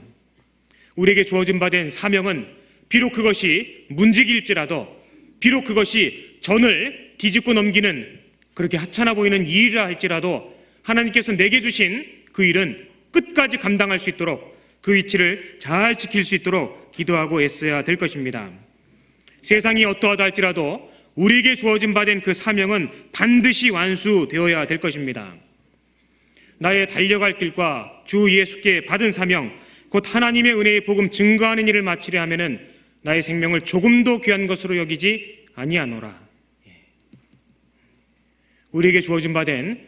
우리에게 주어진 바 된 사명은 비록 그것이 문직일지라도, 비록 그것이 전을 뒤집고 넘기는 그렇게 하찮아 보이는 일이라 할지라도 하나님께서 내게 주신 그 일은 끝까지 감당할 수 있도록 그 위치를 잘 지킬 수 있도록 기도하고 애써야 될 것입니다. 세상이 어떠하다 할지라도 우리에게 주어진 바 된 그 사명은 반드시 완수되어야 될 것입니다. 나의 달려갈 길과 주 예수께 받은 사명, 곧 하나님의 은혜의 복음 증거하는 일을 마치려 하면은 나의 생명을 조금도 귀한 것으로 여기지 아니하노라. 우리에게 주어진 바 된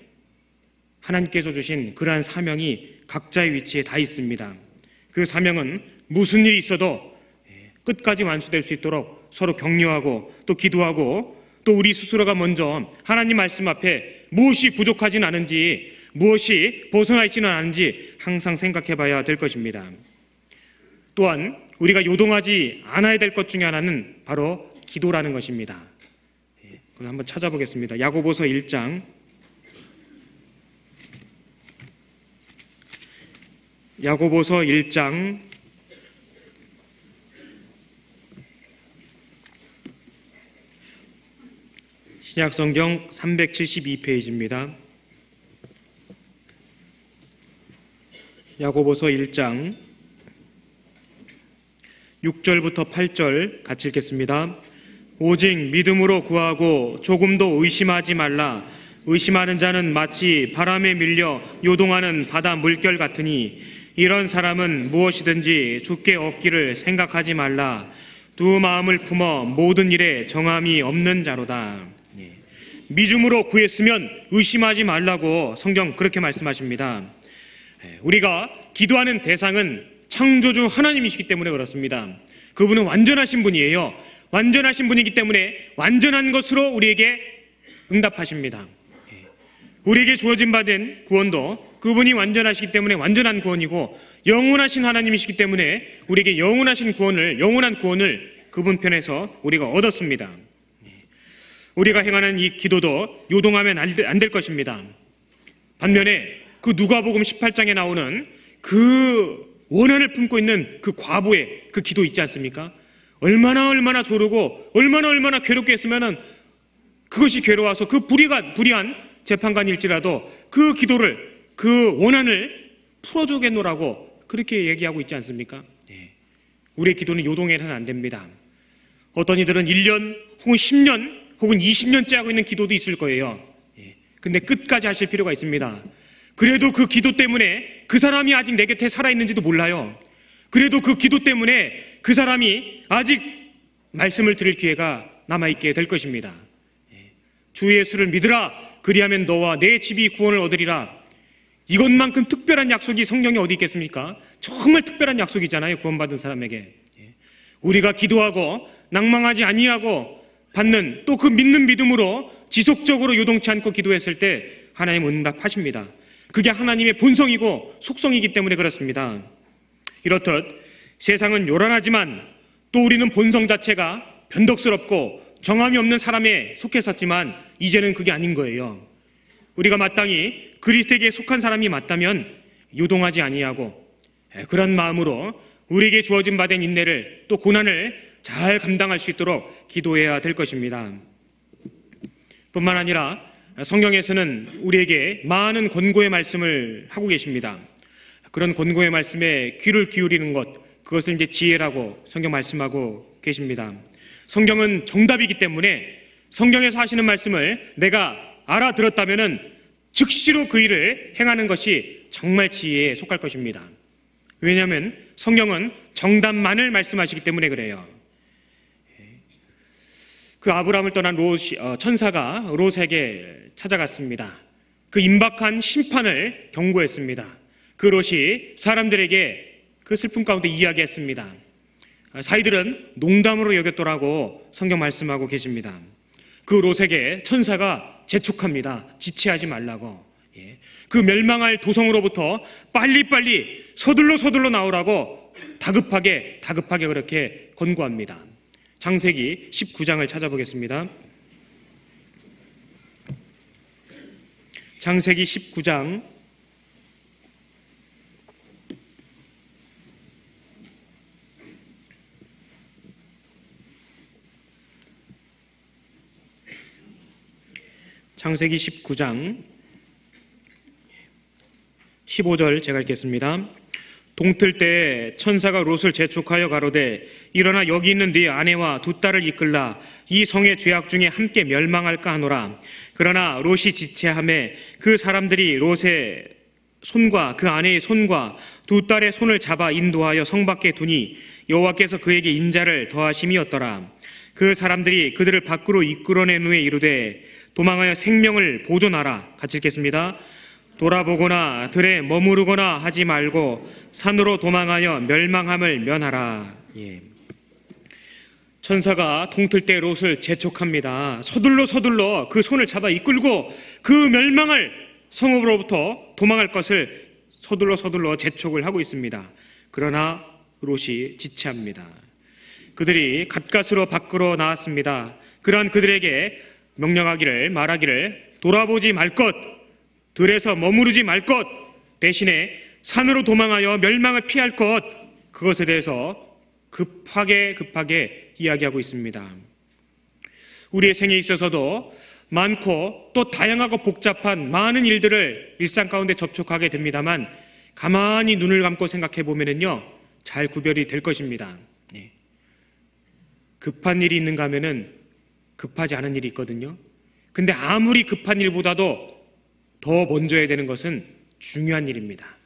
하나님께서 주신 그러한 사명이 각자의 위치에 다 있습니다. 그 사명은 무슨 일이 있어도 끝까지 완수될 수 있도록 서로 격려하고 또 기도하고 또 우리 스스로가 먼저 하나님 말씀 앞에 무엇이 부족하진 않은지, 무엇이 벗어나 있지는 않은지 항상 생각해 봐야 될 것입니다. 또한 우리가 요동하지 않아야 될 것 중에 하나는 바로 기도라는 것입니다. 그럼 한번 찾아보겠습니다. 야고보서 1장 신약성경 372페이지입니다. 야고보서 1장 6절부터 8절 같이 읽겠습니다. 오직 믿음으로 구하고 조금도 의심하지 말라. 의심하는 자는 마치 바람에 밀려 요동하는 바다 물결 같으니 이런 사람은 무엇이든지 주께 얻기를 생각하지 말라. 두 마음을 품어 모든 일에 정함이 없는 자로다. 믿음으로 구했으면 의심하지 말라고 성경 그렇게 말씀하십니다. 우리가 기도하는 대상은 창조주 하나님이시기 때문에 그렇습니다. 그분은 완전하신 분이에요. 완전하신 분이기 때문에 완전한 것으로 우리에게 응답하십니다. 우리에게 주어진 바 된 구원도 그분이 완전하시기 때문에 완전한 구원이고, 영원하신 하나님이시기 때문에 우리에게 영원한 구원을 그분 편에서 우리가 얻었습니다. 우리가 행하는 이 기도도 요동하면 안 될 것입니다. 반면에 그 누가복음 18장에 나오는 그 원한을 품고 있는 그 과부의 그 기도 있지 않습니까? 얼마나 조르고 얼마나 괴롭게 했으면은 그것이 괴로워서 그 불의한 재판관일지라도 그 기도를, 그 원한을 풀어주겠노라고 그렇게 얘기하고 있지 않습니까? 우리의 기도는 요동해서는 안 됩니다. 어떤 이들은 1년 혹은 10년 혹은 20년째 하고 있는 기도도 있을 거예요. 근데 끝까지 하실 필요가 있습니다. 그래도 그 기도 때문에 그 사람이 아직 내 곁에 살아있는지도 몰라요. 그래도 그 기도 때문에 그 사람이 아직 말씀을 들을 기회가 남아있게 될 것입니다. 주 예수를 믿으라. 그리하면 너와 내 집이 구원을 얻으리라. 이것만큼 특별한 약속이 성경에 어디 있겠습니까? 정말 특별한 약속이잖아요, 구원받은 사람에게. 우리가 기도하고 낭망하지 아니하고 받는, 또 그 믿는 믿음으로 지속적으로 요동치 않고 기도했을 때 하나님 응답하십니다. 그게 하나님의 본성이고 속성이기 때문에 그렇습니다. 이렇듯 세상은 요란하지만 또 우리는 본성 자체가 변덕스럽고 정함이 없는 사람에 속했었지만 이제는 그게 아닌 거예요. 우리가 마땅히 그리스도에게 속한 사람이 맞다면 요동하지 아니하고 그런 마음으로 우리에게 주어진 바 된 인내를, 또 고난을 잘 감당할 수 있도록 기도해야 될 것입니다. 뿐만 아니라 성경에서는 우리에게 많은 권고의 말씀을 하고 계십니다. 그런 권고의 말씀에 귀를 기울이는 것, 그것을 이제 지혜라고 성경 말씀하고 계십니다. 성경은 정답이기 때문에 성경에서 하시는 말씀을 내가 알아들었다면은 즉시로 그 일을 행하는 것이 정말 지혜에 속할 것입니다. 왜냐하면 성경은 정답만을 말씀하시기 때문에 그래요. 그 아브라함을 떠난 천사가 롯에게 찾아갔습니다. 그 임박한 심판을 경고했습니다. 그 롯이 사람들에게 그 슬픔 가운데 이야기했습니다. 사이들은 농담으로 여겼더라고 성경 말씀하고 계십니다. 그 롯에게 천사가 재촉합니다. 지체하지 말라고. 그 멸망할 도성으로부터 빨리빨리 서둘러 나오라고 다급하게 그렇게 권고합니다. 창세기 19장을 찾아보겠습니다. 창세기 19장 15절 제가 읽겠습니다. 동틀 때에 천사가 롯을 재촉하여 가로되 일어나 여기 있는 네 아내와 두 딸을 이끌라. 이 성의 죄악 중에 함께 멸망할까 하노라. 그러나 롯이 지체하매 그 사람들이 롯의 손과 그 아내의 손과 두 딸의 손을 잡아 인도하여 성 밖에 두니 여호와께서 그에게 인자를 더하심이었더라. 그 사람들이 그들을 밖으로 이끌어낸 후에 이르되 도망하여 생명을 보존하라. 같이 읽겠습니다. 돌아보거나 들에 머무르거나 하지 말고 산으로 도망하여 멸망함을 면하라. 천사가 동틀 때 롯을 재촉합니다. 서둘러 그 손을 잡아 이끌고 그 멸망을 성읍으로부터 도망할 것을 서둘러 재촉을 하고 있습니다. 그러나 롯이 지체합니다. 그들이 갓갓으로 밖으로 나왔습니다. 그러한 그들에게 말하기를 돌아보지 말 것, 들에서 머무르지 말 것, 대신에 산으로 도망하여 멸망을 피할 것, 그것에 대해서 급하게 이야기하고 있습니다. 우리의 생에 있어서도 많고 또 다양하고 복잡한 많은 일들을 일상 가운데 접촉하게 됩니다만 가만히 눈을 감고 생각해 보면은요, 잘 구별이 될 것입니다. 급한 일이 있는가 하면은 급하지 않은 일이 있거든요. 근데 아무리 급한 일보다도 더 먼저 해야 되는 것은 중요한 일입니다.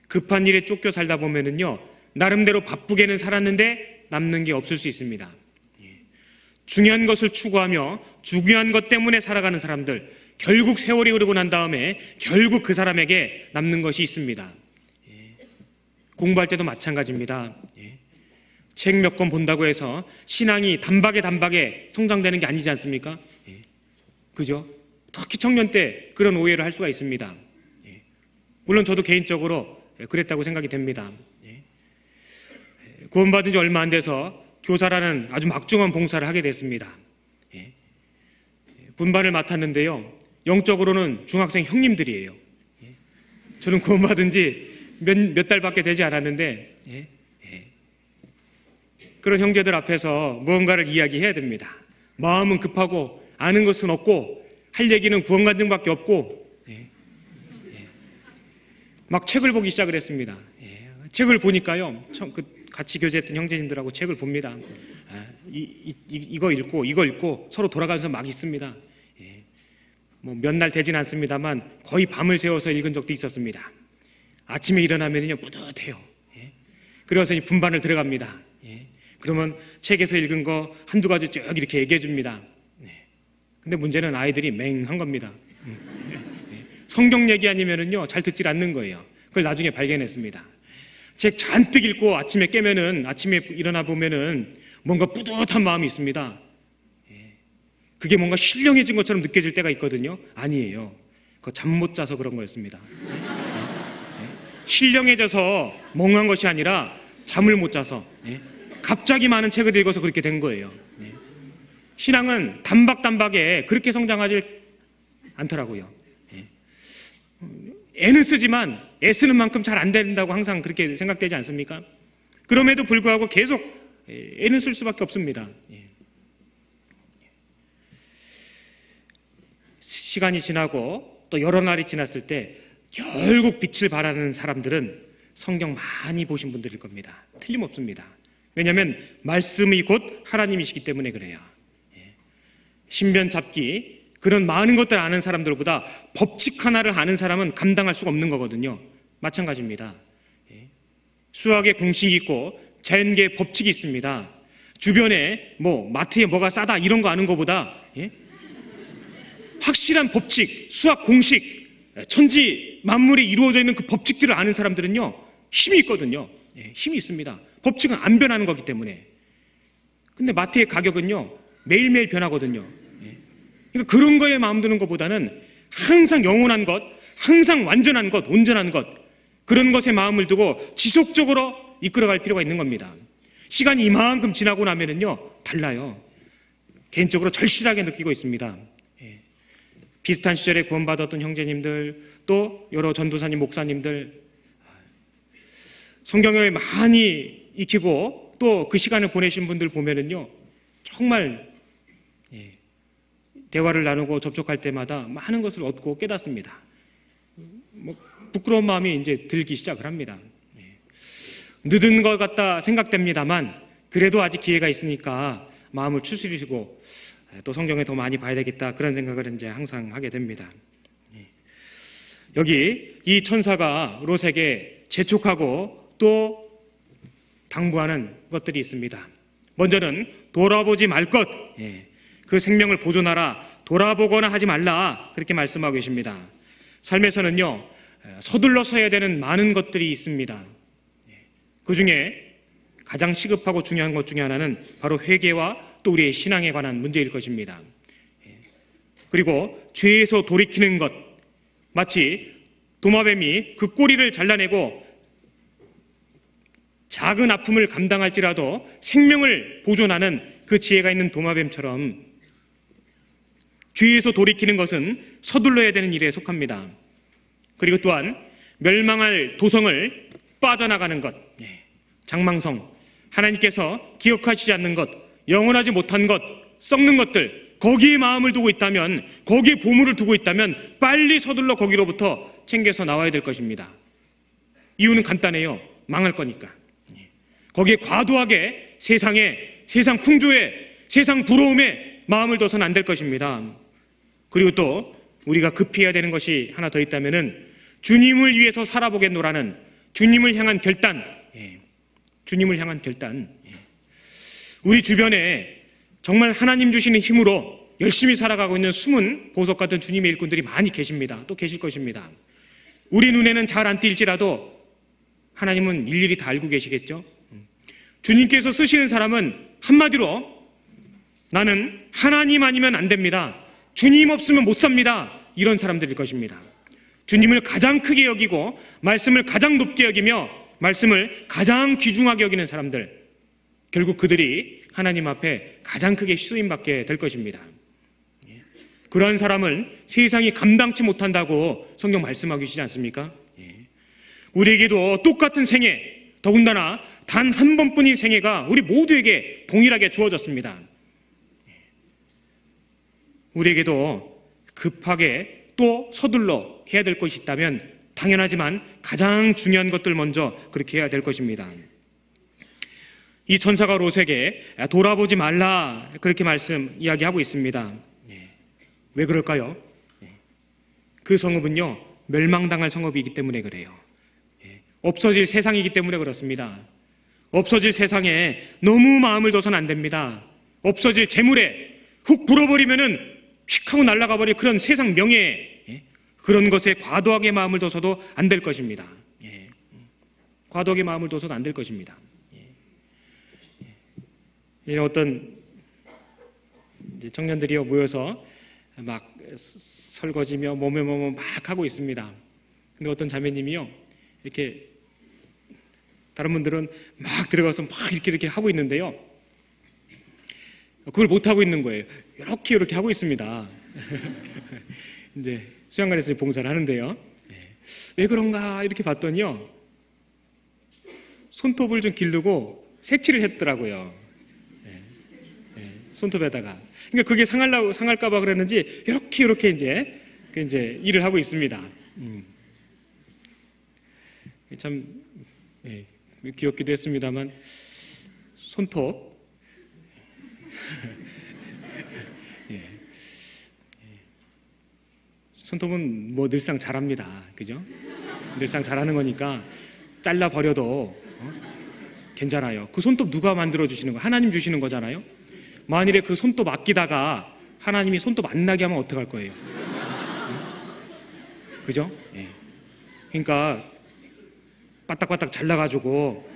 급한 일에 쫓겨 살다 보면은요, 나름대로 바쁘게는 살았는데 남는 게 없을 수 있습니다. 중요한 것을 추구하며 중요한 것 때문에 살아가는 사람들, 결국 세월이 흐르고 난 다음에 결국 그 사람에게 남는 것이 있습니다. 공부할 때도 마찬가지입니다. 책 몇 권 본다고 해서 신앙이 단박에 성장되는 게 아니지 않습니까? 그죠? 특히 청년 때 그런 오해를 할 수가 있습니다. 물론 저도 개인적으로 그랬다고 생각이 됩니다. 구원받은 지 얼마 안 돼서 교사라는 아주 막중한 봉사를 하게 됐습니다. 분반을 맡았는데요, 영적으로는 중학생 형님들이에요. 저는 구원받은 지 몇 달밖에 되지 않았는데 그런 형제들 앞에서 무언가를 이야기해야 됩니다. 마음은 급하고 아는 것은 없고 할 얘기는 구원간증밖에 없고 막 책을 보기 시작을 했습니다. 책을 보니까요, 같이 교제했던 형제님들하고 책을 봅니다. 이거 읽고 서로 돌아가면서 막 읽습니다. 뭐 몇 날 되진 않습니다만 거의 밤을 새워서 읽은 적도 있었습니다. 아침에 일어나면요 뿌듯해요. 그래서 이제 분반을 들어갑니다. 그러면 책에서 읽은 거 한두 가지 쭉 이렇게 얘기해 줍니다. 근데 문제는 아이들이 맹한 겁니다. 성경 얘기 아니면은요 잘 듣질 않는 거예요. 그걸 나중에 발견했습니다. 책 잔뜩 읽고 아침에 일어나 보면은 뭔가 뿌듯한 마음이 있습니다. 그게 뭔가 신령해진 것처럼 느껴질 때가 있거든요. 아니에요. 그거 잠 못 자서 그런 거였습니다. 신령해져서 멍한 것이 아니라 잠을 못 자서 갑자기 많은 책을 읽어서 그렇게 된 거예요. 신앙은 단박에 그렇게 성장하지 않더라고요. 애는 쓰지만 애쓰는 만큼 잘 안 된다고 항상 그렇게 생각되지 않습니까? 그럼에도 불구하고 계속 애는 쓸 수밖에 없습니다. 시간이 지나고 또 여러 날이 지났을 때 결국 빛을 발하는 사람들은 성경 많이 보신 분들일 겁니다. 틀림없습니다. 왜냐하면 말씀이 곧 하나님이시기 때문에 그래요. 신변 잡기, 그런 많은 것들을 아는 사람들보다 법칙 하나를 아는 사람은 감당할 수가 없는 거거든요. 마찬가지입니다. 수학의 공식이 있고 자연계의 법칙이 있습니다. 주변에 뭐 마트에 뭐가 싸다 이런 거 아는 것보다 확실한 법칙, 수학 공식, 천지 만물이 이루어져 있는 그 법칙들을 아는 사람들은요 힘이 있거든요. 힘이 있습니다. 법칙은 안 변하는 거기 때문에. 근데 마트의 가격은요 매일매일 변하거든요. 그러니까 그런 거에 마음 드는 것보다는 항상 영원한 것, 항상 완전한 것, 온전한 것, 그런 것에 마음을 두고 지속적으로 이끌어갈 필요가 있는 겁니다. 시간이 이만큼 지나고 나면은요 달라요. 개인적으로 절실하게 느끼고 있습니다. 비슷한 시절에 구원받았던 형제님들, 또 여러 전도사님, 목사님들 성경을 많이 익히고 또 그 시간을 보내신 분들 보면은요 정말 대화를 나누고 접촉할 때마다 많은 것을 얻고 깨닫습니다. 뭐 부끄러운 마음이 이제 들기 시작을 합니다. 늦은 것 같다 생각됩니다만 그래도 아직 기회가 있으니까 마음을 추스리시고 또 성경에 더 많이 봐야 되겠다, 그런 생각을 이제 항상 하게 됩니다. 여기 이 천사가 롯에게 재촉하고 또 당부하는 것들이 있습니다. 먼저는 돌아보지 말 것, 그 생명을 보존하라, 돌아보거나 하지 말라, 그렇게 말씀하고 계십니다. 삶에서는요 서둘러서 해야 되는 많은 것들이 있습니다. 그 중에 가장 시급하고 중요한 것 중에 하나는 바로 회개와 또 우리의 신앙에 관한 문제일 것입니다. 그리고 죄에서 돌이키는 것, 마치 도마뱀이 그 꼬리를 잘라내고 작은 아픔을 감당할지라도 생명을 보존하는 그 지혜가 있는 도마뱀처럼 죄에서 돌이키는 것은 서둘러야 되는 일에 속합니다. 그리고 또한 멸망할 도성을 빠져나가는 것, 장망성, 하나님께서 기억하시지 않는 것, 영원하지 못한 것, 썩는 것들, 거기에 마음을 두고 있다면, 거기에 보물을 두고 있다면 빨리 서둘러 거기로부터 챙겨서 나와야 될 것입니다. 이유는 간단해요. 망할 거니까. 거기에 과도하게 세상 풍조에, 세상 부러움에 마음을 둬서는 안 될 것입니다. 그리고 또 우리가 급히 해야 되는 것이 하나 더 있다면은 주님을 위해서 살아보겠노라는 주님을 향한 결단, 주님을 향한 결단. 우리 주변에 정말 하나님 주시는 힘으로 열심히 살아가고 있는 숨은 보석 같은 주님의 일꾼들이 많이 계십니다. 또 계실 것입니다. 우리 눈에는 잘 안 띌지라도 하나님은 일일이 다 알고 계시겠죠. 주님께서 쓰시는 사람은 한마디로 나는 하나님 아니면 안 됩니다. 주님 없으면 못 삽니다. 이런 사람들일 것입니다. 주님을 가장 크게 여기고 말씀을 가장 높게 여기며 말씀을 가장 귀중하게 여기는 사람들, 결국 그들이 하나님 앞에 가장 크게 쓰임받게 될 것입니다. 그러한 사람은 세상이 감당치 못한다고 성경 말씀하고 계시지 않습니까? 우리에게도 똑같은 생애, 더군다나 단 한 번뿐인 생애가 우리 모두에게 동일하게 주어졌습니다. 우리에게도 급하게 또 서둘러 해야 될 것이 있다면 당연하지만 가장 중요한 것들 먼저 그렇게 해야 될 것입니다. 이 천사가 롯에게 돌아보지 말라 그렇게 이야기하고 있습니다. 왜 그럴까요? 그 성읍은요 멸망당할 성읍이기 때문에 그래요. 없어질 세상이기 때문에 그렇습니다. 없어질 세상에 너무 마음을 둬서는 안 됩니다. 없어질 재물에 훅 불어버리면은 휙 하고 날아가 버릴 그런 세상 명예, 그런 것에 과도하게 마음을 둬서도 안 될 것입니다. 과도하게 마음을 둬서도 안 될 것입니다. 이런 어떤 청년들이 모여서 막 설거지며 몸에 막 하고 있습니다. 근데 어떤 자매님이요 이렇게 다른 분들은 막 들어가서 막 이렇게 하고 있는데요, 그걸 못 하고 있는 거예요. 이렇게 하고 있습니다. 이제 수양관에서 봉사를 하는데요, 왜 그런가 이렇게 봤더니요, 손톱을 좀 기르고 색칠을 했더라고요. 손톱에다가. 그러니까 그게 상할까봐 그랬는지 이렇게 이제 일을 하고 있습니다. 참 귀엽기도 했습니다만 손톱 손톱은 뭐 늘상 잘합니다. 그죠? 늘상 잘하는 거니까 잘라 버려도 괜찮아요. 그 손톱 누가 만들어 주시는 거? 하나님 주시는 거잖아요. 만일에 그 손톱 아끼다가 하나님이 손톱 안 나게 하면 어떡할 거예요? 그죠? 그러니까 바딱바딱 잘라가지고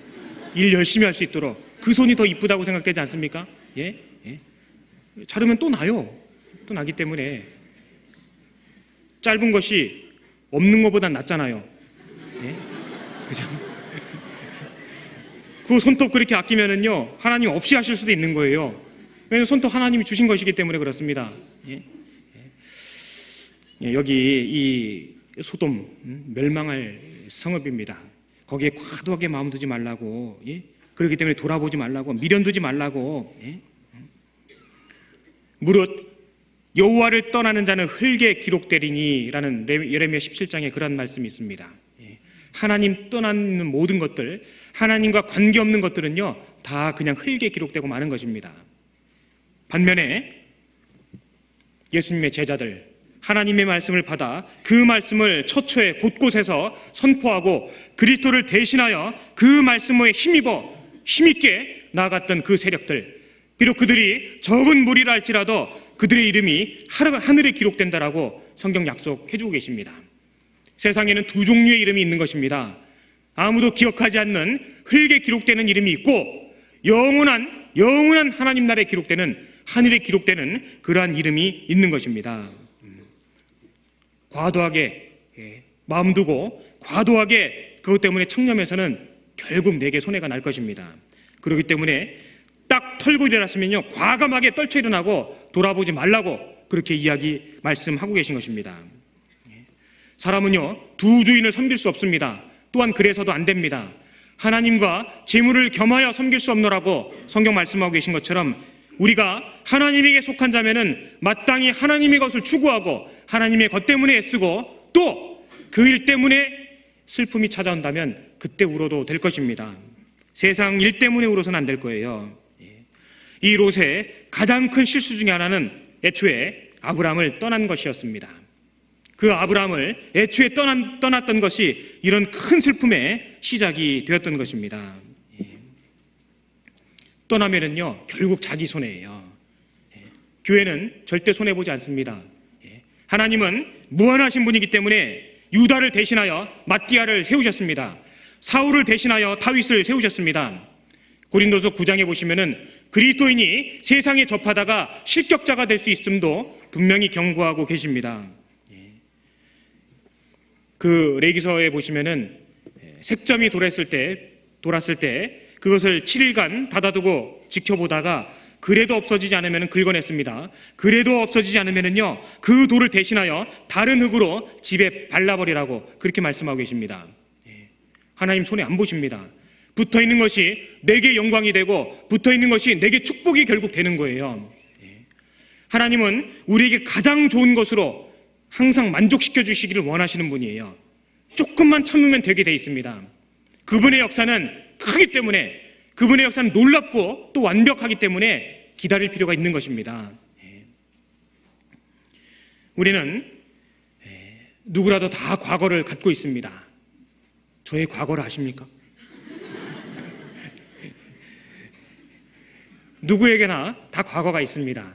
일 열심히 할 수 있도록 그 손이 더 이쁘다고 생각되지 않습니까? 자르면 또 나요. 또 나기 때문에 짧은 것이 없는 것보단 낫잖아요. 그죠? 그 손톱 그렇게 아끼면은요 하나님 없이 하실 수도 있는 거예요. 왜냐하면 손톱 하나님이 주신 것이기 때문에 그렇습니다. 여기 이 소돔 멸망할 성읍입니다. 거기에 과도하게 마음 두지 말라고, 그렇기 때문에 돌아보지 말라고, 미련 두지 말라고. 무릇 여호와를 떠나는 자는 흙에 기록되리니라는 예레미야 17장에 그런 말씀이 있습니다. 하나님 떠나는 모든 것들, 하나님과 관계없는 것들은요 다 그냥 흙에 기록되고 마는 것입니다. 반면에 예수님의 제자들, 하나님의 말씀을 받아 그 말씀을 처처에 곳곳에서 선포하고 그리스도를 대신하여 그 말씀에 힘있게 나아갔던 그 세력들, 비록 그들이 적은 무리라 할지라도 그들의 이름이 하늘에 기록된다라고 성경 약속해주고 계십니다. 세상에는 두 종류의 이름이 있는 것입니다. 아무도 기억하지 않는 흙에 기록되는 이름이 있고 영원한 하나님 나라에 기록되는, 하늘에 기록되는 그러한 이름이 있는 것입니다. 과도하게 마음 두고 과도하게 그것 때문에 청렴해서는 결국 내게 손해가 날 것입니다. 그렇기 때문에 딱 털고 일어났으면요, 과감하게 떨쳐 일어나고 돌아보지 말라고 그렇게 말씀하고 계신 것입니다. 사람은요, 두 주인을 섬길 수 없습니다. 또한 그래서도 안 됩니다. 하나님과 재물을 겸하여 섬길 수 없노라고 성경 말씀하고 계신 것처럼 우리가 하나님에게 속한 자면은 마땅히 하나님의 것을 추구하고 하나님의 것 때문에 애쓰고 또 그 일 때문에 슬픔이 찾아온다면 그때 울어도 될 것입니다. 세상 일 때문에 울어서는 안 될 거예요. 이 롯의 가장 큰 실수 중에 하나는 애초에 아브라함을 떠난 것이었습니다. 그 아브라함을 애초에 떠났던 것이 이런 큰 슬픔의 시작이 되었던 것입니다. 떠나면은요, 결국 자기 손해예요. 교회는 절대 손해보지 않습니다. 하나님은 무한하신 분이기 때문에 유다를 대신하여 mattia를 세우셨습니다. 사울을 대신하여 다윗을 세우셨습니다. 고린도서 9장에 보시면은 그리스도인이 세상에 접하다가 실격자가 될 수 있음도 분명히 경고하고 계십니다. 그 레위기서에 보시면은 색점이 돌았을 때 그것을 7일간 닫아두고 지켜보다가 그래도 없어지지 않으면 긁어냈습니다. 그래도 없어지지 않으면요, 그 돌을 대신하여 다른 흙으로 집에 발라버리라고 그렇게 말씀하고 계십니다. 하나님 손에 안 보십니다. 붙어있는 것이 내게 영광이 되고 붙어있는 것이 내게 축복이 결국 되는 거예요. 하나님은 우리에게 가장 좋은 것으로 항상 만족시켜 주시기를 원하시는 분이에요. 조금만 참으면 되게 돼 있습니다. 그분의 역사는 크기 때문에, 그분의 역사는 놀랍고 또 완벽하기 때문에 기다릴 필요가 있는 것입니다. 우리는 누구라도 다 과거를 갖고 있습니다. 저의 과거를 아십니까? 누구에게나 다 과거가 있습니다.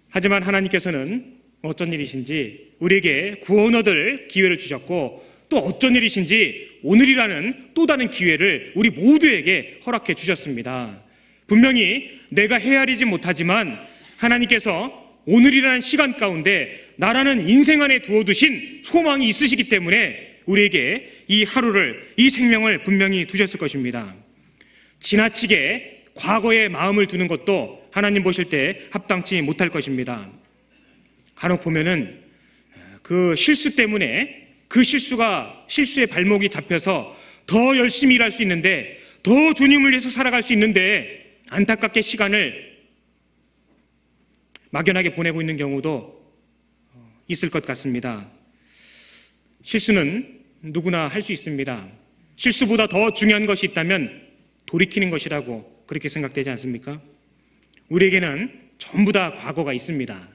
하지만 하나님께서는 어떤 일이신지 우리에게 구원 얻을 기회를 주셨고 또 어쩐 일이신지 오늘이라는 또 다른 기회를 우리 모두에게 허락해 주셨습니다. 분명히 내가 헤아리지 못하지만 하나님께서 오늘이라는 시간 가운데 나라는 인생 안에 두어두신 소망이 있으시기 때문에 우리에게 이 하루를, 이 생명을 분명히 두셨을 것입니다. 지나치게 과거에 마음을 두는 것도 하나님 보실 때 합당치 못할 것입니다. 간혹 보면은 그 실수 때문에 그 실수의 발목이 잡혀서 더 열심히 일할 수 있는데, 더 주님을 위해서 살아갈 수 있는데 안타깝게 시간을 막연하게 보내고 있는 경우도 있을 것 같습니다. 실수는 누구나 할 수 있습니다. 실수보다 더 중요한 것이 있다면 돌이키는 것이라고 그렇게 생각되지 않습니까? 우리에게는 전부 다 과거가 있습니다.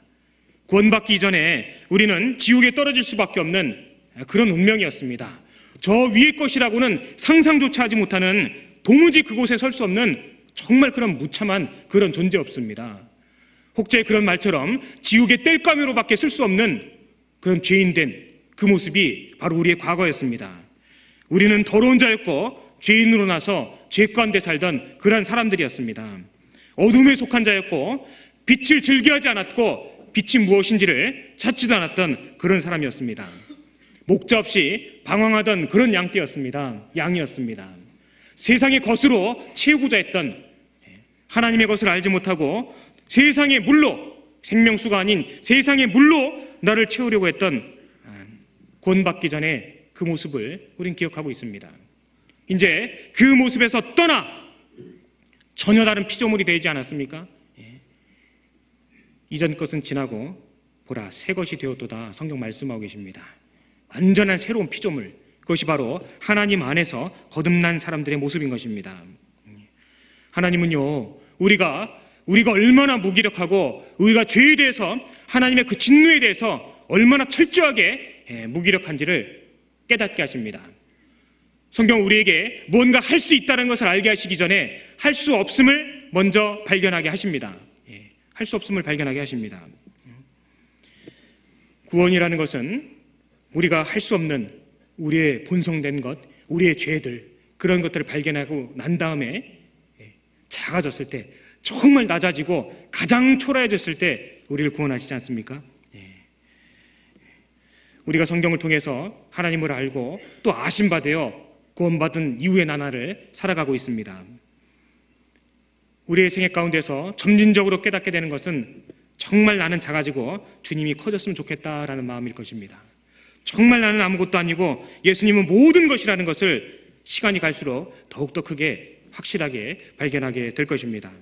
구원받기 이전에 우리는 지옥에 떨어질 수밖에 없는 그런 운명이었습니다. 저 위의 것이라고는 상상조차 하지 못하는, 도무지 그곳에 설 수 없는 정말 그런 무참한 그런 존재였습니다. 혹자의 그런 말처럼 지옥의 땔감으로밖에 쓸 수 없는 그런 죄인된 그 모습이 바로 우리의 과거였습니다. 우리는 더러운 자였고 죄인으로 나서 죄 가운데 살던 그런 사람들이었습니다. 어둠에 속한 자였고 빛을 즐겨하지 않았고 빛이 무엇인지를 찾지도 않았던 그런 사람이었습니다. 목자 없이 방황하던 그런 양이었습니다. 세상의 것으로 채우고자 했던, 하나님의 것을 알지 못하고 세상의 물로, 생명수가 아닌 세상의 물로 나를 채우려고 했던 구원받기 전에 그 모습을 우린 기억하고 있습니다. 이제 그 모습에서 떠나 전혀 다른 피조물이 되지 않았습니까? 이전 것은 지나고 보라 새 것이 되었도다, 성경 말씀하고 계십니다. 완전한 새로운 피조물, 그것이 바로 하나님 안에서 거듭난 사람들의 모습인 것입니다. 하나님은요, 우리가 얼마나 무기력하고 우리가 죄에 대해서, 하나님의 그 진노에 대해서 얼마나 철저하게 무기력한지를 깨닫게 하십니다. 성경 우리에게 뭔가 할 수 있다는 것을 알게 하시기 전에 할 수 없음을 먼저 발견하게 하십니다. 할 수 없음을 발견하게 하십니다. 구원이라는 것은 우리가 할 수 없는 우리의 본성된 것, 우리의 죄들, 그런 것들을 발견하고 난 다음에 작아졌을 때, 정말 낮아지고 가장 초라해졌을 때 우리를 구원하시지 않습니까? 우리가 성경을 통해서 하나님을 알고 또 아심받아 구원받은 이후의 나날을 살아가고 있습니다. 우리의 생애 가운데서 점진적으로 깨닫게 되는 것은 정말 나는 작아지고 주님이 커졌으면 좋겠다라는 마음일 것입니다. 정말 나는 아무것도 아니고 예수님은 모든 것이라는 것을 시간이 갈수록 더욱더 크게 확실하게 발견하게 될 것입니다.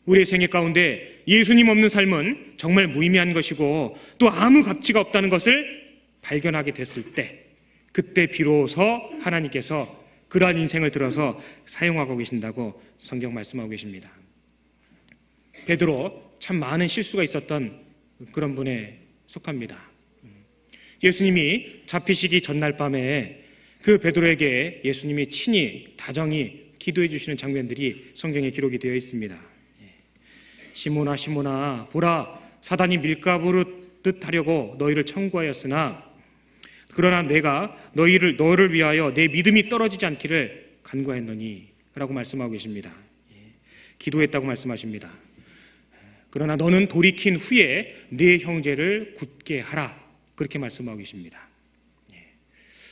우리의 생애 가운데 예수님 없는 삶은 정말 무의미한 것이고 또 아무 가치가 없다는 것을 발견하게 됐을 때, 그때 비로소 하나님께서 그러한 인생을 들어서 사용하고 계신다고 성경 말씀하고 계십니다. 베드로 참 많은 실수가 있었던 그런 분에 속합니다. 예수님이 잡히시기 전날 밤에 그 베드로에게 예수님이 친히 다정히 기도해 주시는 장면들이 성경에 기록이 되어 있습니다. 시몬아 시몬아 보라, 사단이 밀가부르듯 하려고 너희를 청구하였으나 그러나 내가 너를 위하여 내 믿음이 떨어지지 않기를 간구하였노니 라고 말씀하고 계십니다. 기도했다고 말씀하십니다. 그러나 너는 돌이킨 후에 네 형제를 굳게 하라, 그렇게 말씀하고 계십니다.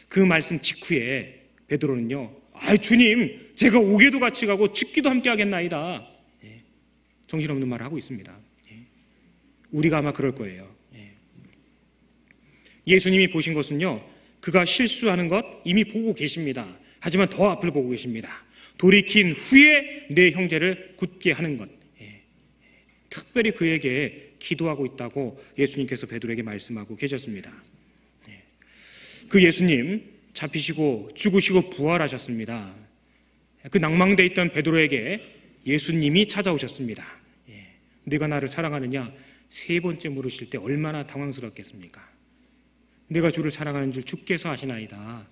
그 말씀 직후에 베드로는요, 주님, 제가 옥에도 같이 가고 죽기도 함께 하겠나이다, 정신없는 말을 하고 있습니다. 우리가 아마 그럴 거예요. 예수님이 보신 것은요, 그가 실수하는 것 이미 보고 계십니다. 하지만 더 앞을 보고 계십니다. 돌이킨 후에 내 형제를 굳게 하는 것, 특별히 그에게 기도하고 있다고 예수님께서 베드로에게 말씀하고 계셨습니다. 그 예수님 잡히시고 죽으시고 부활하셨습니다. 그 낭망되어 있던 베드로에게 예수님이 찾아오셨습니다. 네가 나를 사랑하느냐 3번째 물으실 때 얼마나 당황스럽겠습니까? 내가 주를 사랑하는 줄 주께서 아시나이다.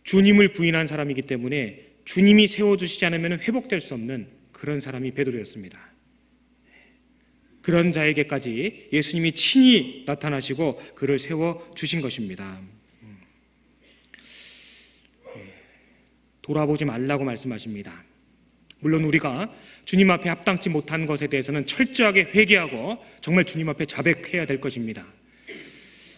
주님을 부인한 사람이기 때문에 주님이 세워주시지 않으면 회복될 수 없는 그런 사람이 베드로였습니다. 그런 자에게까지 예수님이 친히 나타나시고 그를 세워주신 것입니다. 돌아보지 말라고 말씀하십니다. 물론 우리가 주님 앞에 합당치 못한 것에 대해서는 철저하게 회개하고 정말 주님 앞에 자백해야 될 것입니다.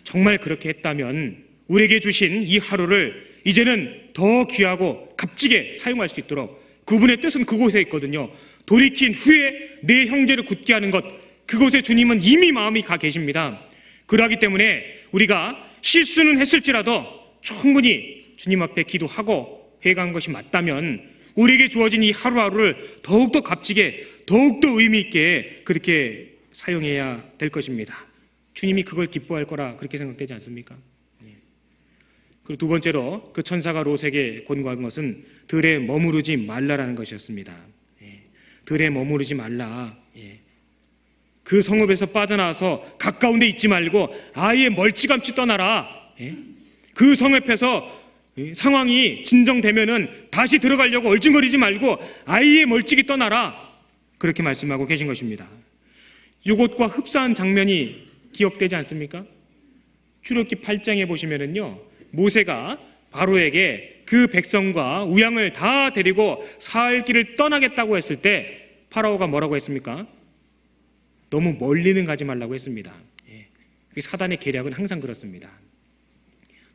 정말 그렇게 했다면 우리에게 주신 이 하루를 이제는 더 귀하고 값지게 사용할 수 있도록, 그분의 뜻은 그곳에 있거든요. 돌이킨 후에 내 형제를 굳게 하는 것, 그곳에 주님은 이미 마음이 가 계십니다. 그러하기 때문에 우리가 실수는 했을지라도 충분히 주님 앞에 기도하고 회개한 것이 맞다면 우리에게 주어진 이 하루하루를 더욱더 값지게, 더욱더 의미 있게 그렇게 사용해야 될 것입니다. 주님이 그걸 기뻐할 거라 그렇게 생각되지 않습니까? 그리고 두 번째로 그 천사가 롯에게 권고한 것은 들에 머무르지 말라라는 것이었습니다. 들에 머무르지 말라. 그 성읍에서 빠져나와서 가까운 데 있지 말고 아예 멀찌감치 떠나라. 그 성읍에서 상황이 진정되면은 다시 들어가려고 얼증거리지 말고 아예 멀찍이 떠나라, 그렇게 말씀하고 계신 것입니다. 이것과 흡사한 장면이 기억되지 않습니까? 출애굽기 8장에 보시면은요, 모세가 바로에게 그 백성과 우양을 다 데리고 사흘 길을 떠나겠다고 했을 때 파라오가 뭐라고 했습니까? 너무 멀리는 가지 말라고 했습니다. 사단의 계략은 항상 그렇습니다.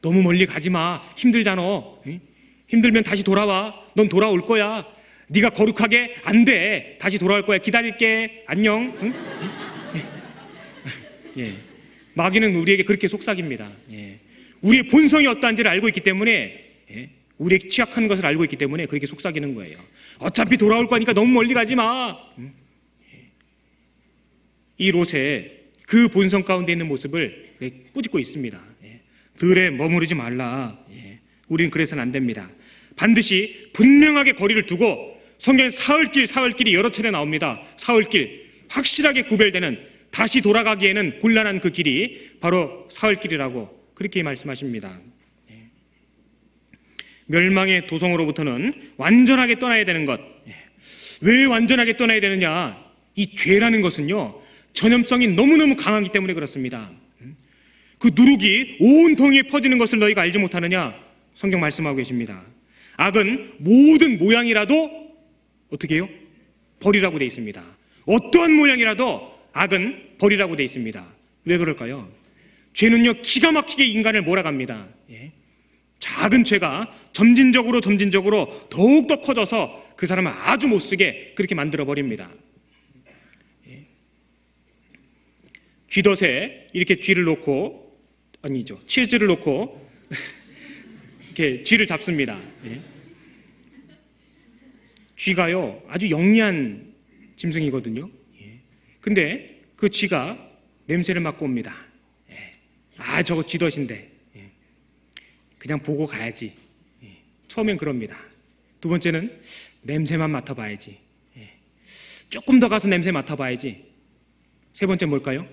너무 멀리 가지 마. 힘들잖아. 힘들면 다시 돌아와. 넌 돌아올 거야. 네가 거룩하게 안 돼. 다시 돌아올 거야. 기다릴게. 안녕. 마귀는 우리에게 그렇게 속삭입니다. 우리의 본성이 어떠한지를 알고 있기 때문에, 우리의 취약한 것을 알고 있기 때문에 그렇게 속삭이는 거예요. 어차피 돌아올 거니까 너무 멀리 가지 마. 이 롯의 그 본성 가운데 있는 모습을 꾸짖고 있습니다. 들에 머무르지 말라. 우리는 그래서는 안 됩니다. 반드시 분명하게 거리를 두고, 성경에 사흘길이 여러 차례 나옵니다. 사흘길, 확실하게 구별되는, 다시 돌아가기에는 곤란한 그 길이 바로 사흘길이라고 그렇게 말씀하십니다. 멸망의 도성으로부터는 완전하게 떠나야 되는 것. 왜 완전하게 떠나야 되느냐? 이 죄라는 것은요, 전염성이 너무너무 강하기 때문에 그렇습니다. 그 누룩이 온 통에 퍼지는 것을 너희가 알지 못하느냐? 성경 말씀하고 계십니다. 악은 모든 모양이라도 어떻게 해요? 버리라고 되어 있습니다. 어떠한 모양이라도 악은 버리라고 되어 있습니다. 왜 그럴까요? 죄는요, 기가 막히게 인간을 몰아갑니다. 작은 죄가 점진적으로 더욱더 커져서 그 사람을 아주 못쓰게 그렇게 만들어버립니다. 쥐덫에 이렇게 쥐를 놓고, 아니죠, 치즈를 놓고 이렇게 쥐를 잡습니다. 쥐가요, 아주 영리한 짐승이거든요. 근데 그 쥐가 냄새를 맡고 옵니다. 아, 저거 쥐덫인데 그냥 보고 가야지. 처음엔 그럽니다. 두 번째는 냄새만 맡아봐야지. 조금 더 가서 냄새 맡아봐야지. 세 번째 뭘까요?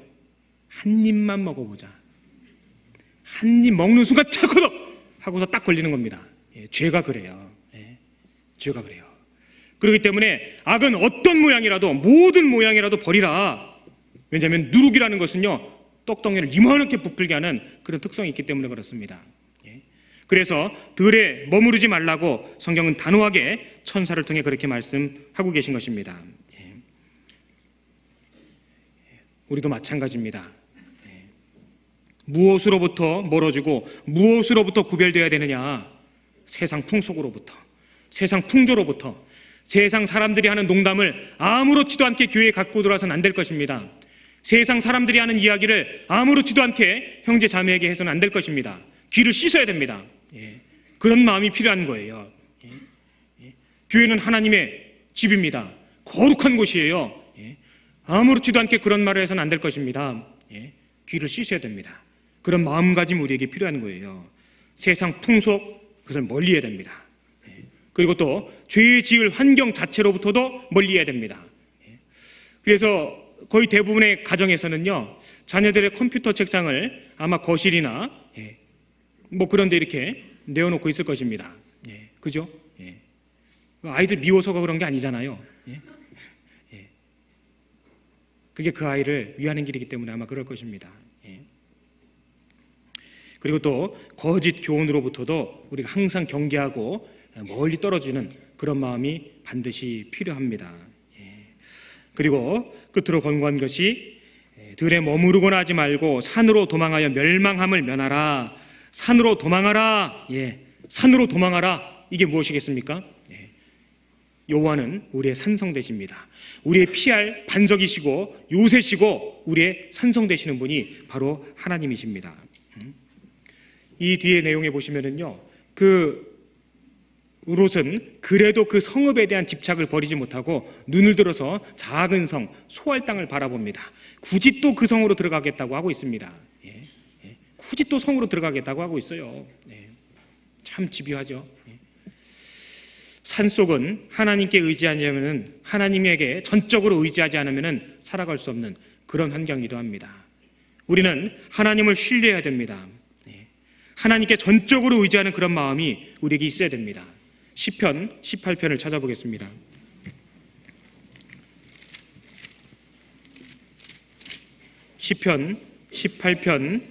한 입만 먹어보자. 한 입 먹는 순간 차거덕 하고서 딱 걸리는 겁니다. 죄가 그래요. 죄가 그래요. 그렇기 때문에 악은 어떤 모양이라도, 모든 모양이라도 버리라. 왜냐하면 누룩이라는 것은요, 떡덩이를 이만하게 부풀게 하는 그런 특성이 있기 때문에 그렇습니다. 그래서 들에 머무르지 말라고 성경은 단호하게 천사를 통해 그렇게 말씀하고 계신 것입니다. 우리도 마찬가지입니다. 무엇으로부터 멀어지고 무엇으로부터 구별되어야 되느냐? 세상 풍속으로부터, 세상 풍조로부터, 세상 사람들이 하는 농담을 아무렇지도 않게 교회에 갖고 들어와서는 안 될 것입니다. 세상 사람들이 하는 이야기를 아무렇지도 않게 형제 자매에게 해서는 안 될 것입니다. 귀를 씻어야 됩니다. 그런 마음이 필요한 거예요. 교회는 하나님의 집입니다. 거룩한 곳이에요. 아무렇지도 않게 그런 말을 해서는 안 될 것입니다. 귀를 씻어야 됩니다. 그런 마음가짐 우리에게 필요한 거예요. 세상 풍속, 그것을 멀리해야 됩니다. 그리고 또 죄 지을 환경 자체로부터도 멀리해야 됩니다. 그래서 거의 대부분의 가정에서는요, 자녀들의 컴퓨터 책상을 아마 거실이나 뭐 그런 데 이렇게 내어놓고 있을 것입니다. 그죠? 아이들 미워서가 그런 게 아니잖아요. 그게 그 아이를 위하는 길이기 때문에 아마 그럴 것입니다. 그리고 또 거짓 교훈으로부터도 우리가 항상 경계하고 멀리 떨어지는 그런 마음이 반드시 필요합니다. 그리고 끝으로 권고한 것이 들에 머무르거나 하지 말고 산으로 도망하여 멸망함을 면하라. 산으로 도망하라. 산으로 도망하라. 이게 무엇이겠습니까? 여호와는 우리의 산성 되십니다. 우리의 피할 반석이시고 요새시고 우리의 산성 되시는 분이 바로 하나님이십니다. 이 뒤에 내용에 보시면은요, 롯은 그래도 그 성읍에 대한 집착을 버리지 못하고 눈을 들어서 작은 성 소알 땅을 바라봅니다. 굳이 또 그 성으로 들어가겠다고 하고 있습니다. 굳이 또 성으로 들어가겠다고 하고 있어요. 참 집요하죠. 산속은 하나님께 의지하지 않으면, 하나님에게 전적으로 의지하지 않으면 살아갈 수 없는 그런 환경이기도 합니다. 우리는 하나님을 신뢰해야 됩니다. 하나님께 전적으로 의지하는 그런 마음이 우리에게 있어야 됩니다. 시편 18편을 찾아보겠습니다. 시편 18편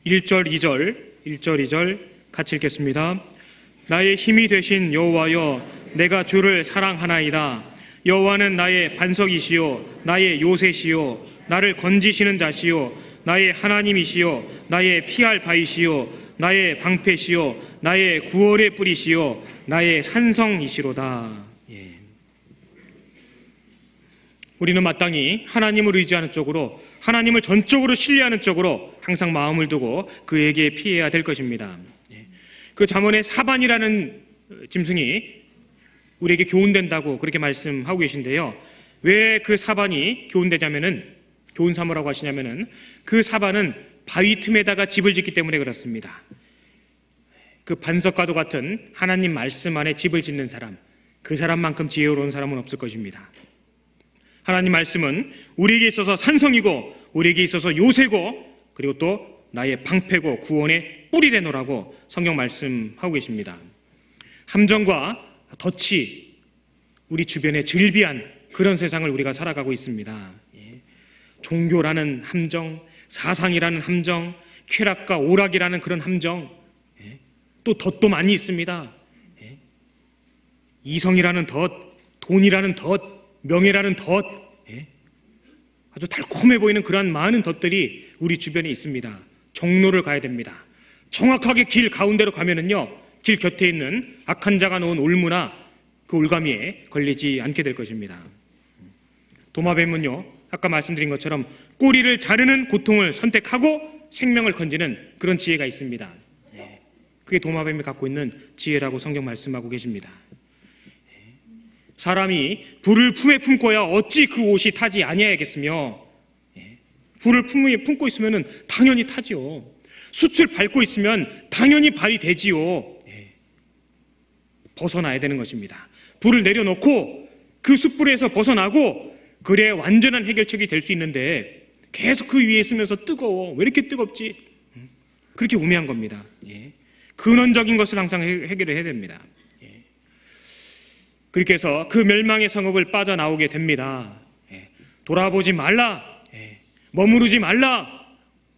1절 2절 같이 읽겠습니다. 나의 힘이 되신 여호와여, 내가 주를 사랑하나이다. 여호와는 나의 반석이시요 나의 요새시요 나를 건지시는 자시요 나의 하나님이시요 나의 피할 바이시요 나의 방패시요 나의 구원의 뿌리시요 나의 산성이시로다. 우리는 마땅히 하나님을 의지하는 쪽으로, 하나님을 전적으로 신뢰하는 쪽으로 항상 마음을 두고 그에게 피해야 될 것입니다. 그 잠언의 사반이라는 짐승이 우리에게 교훈된다고 그렇게 말씀하고 계신데요, 왜 그 사반이 교훈되냐면은, 교훈 삼으라고 하시냐면은, 그 사반은 바위 틈에다가 집을 짓기 때문에 그렇습니다. 그 반석과도 같은 하나님 말씀 안에 집을 짓는 사람, 그 사람만큼 지혜로운 사람은 없을 것입니다. 하나님 말씀은 우리에게 있어서 산성이고 우리에게 있어서 요새고 그리고 또 나의 방패고 구원의 뿌리 되노라고 성경 말씀하고 계십니다. 함정과 덫이 우리 주변에 즐비한 그런 세상을 우리가 살아가고 있습니다. 종교라는 함정, 사상이라는 함정, 쾌락과 오락이라는 그런 함정, 또 덫도 많이 있습니다. 이성이라는 덫, 돈이라는 덫, 명예라는 덫, 아주 달콤해 보이는 그러한 많은 덫들이 우리 주변에 있습니다. 종로를 가야 됩니다. 정확하게 길 가운데로 가면은요, 길 곁에 있는 악한 자가 놓은 올무나 그 올가미에 걸리지 않게 될 것입니다. 도마뱀은요, 아까 말씀드린 것처럼 꼬리를 자르는 고통을 선택하고 생명을 건지는 그런 지혜가 있습니다. 그게 도마뱀이 갖고 있는 지혜라고 성경 말씀하고 계십니다. 사람이 불을 품에 품고야 어찌 그 옷이 타지 아니하겠으며, 불을 품에 품고 있으면 당연히 타지요. 숯을 밟고 있으면 당연히 발이 되지요. 벗어나야 되는 것입니다. 불을 내려놓고 그 숯불에서 벗어나고 그래야 완전한 해결책이 될 수 있는데 계속 그 위에 있으면서 뜨거워, 왜 이렇게 뜨겁지? 그렇게 우매한 겁니다. 근원적인 것을 항상 해결을 해야 됩니다. 그렇게 해서 그 멸망의 성읍을 빠져나오게 됩니다. 돌아보지 말라, 머무르지 말라.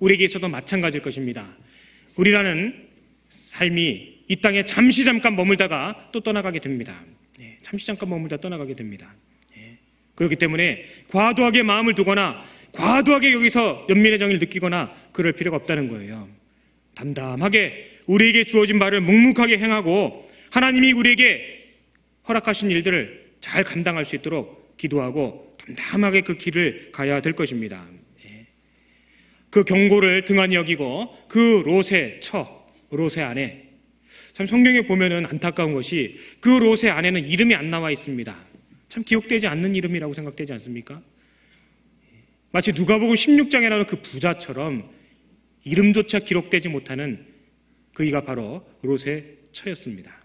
우리에게 있어도 마찬가지일 것입니다. 우리라는 삶이 이 땅에 잠시 잠깐 머물다가 또 떠나가게 됩니다. 잠시 잠깐 머물다 떠나가게 됩니다. 그렇기 때문에 과도하게 마음을 두거나 과도하게 여기서 연민의 정의를 느끼거나 그럴 필요가 없다는 거예요. 담담하게 우리에게 주어진 바를 묵묵하게 행하고 하나님이 우리에게 허락하신 일들을 잘 감당할 수 있도록 기도하고 담담하게 그 길을 가야 될 것입니다. 그 경고를 등한히 여기고 그 롯의 아내, 참 성경에 보면은 안타까운 것이 그 롯의 아내는 이름이 안 나와 있습니다. 참 기억되지 않는 이름이라고 생각되지 않습니까? 마치 누가복음 16장에 나오는 그 부자처럼 이름조차 기록되지 못하는 그이가 바로 롯의 처였습니다.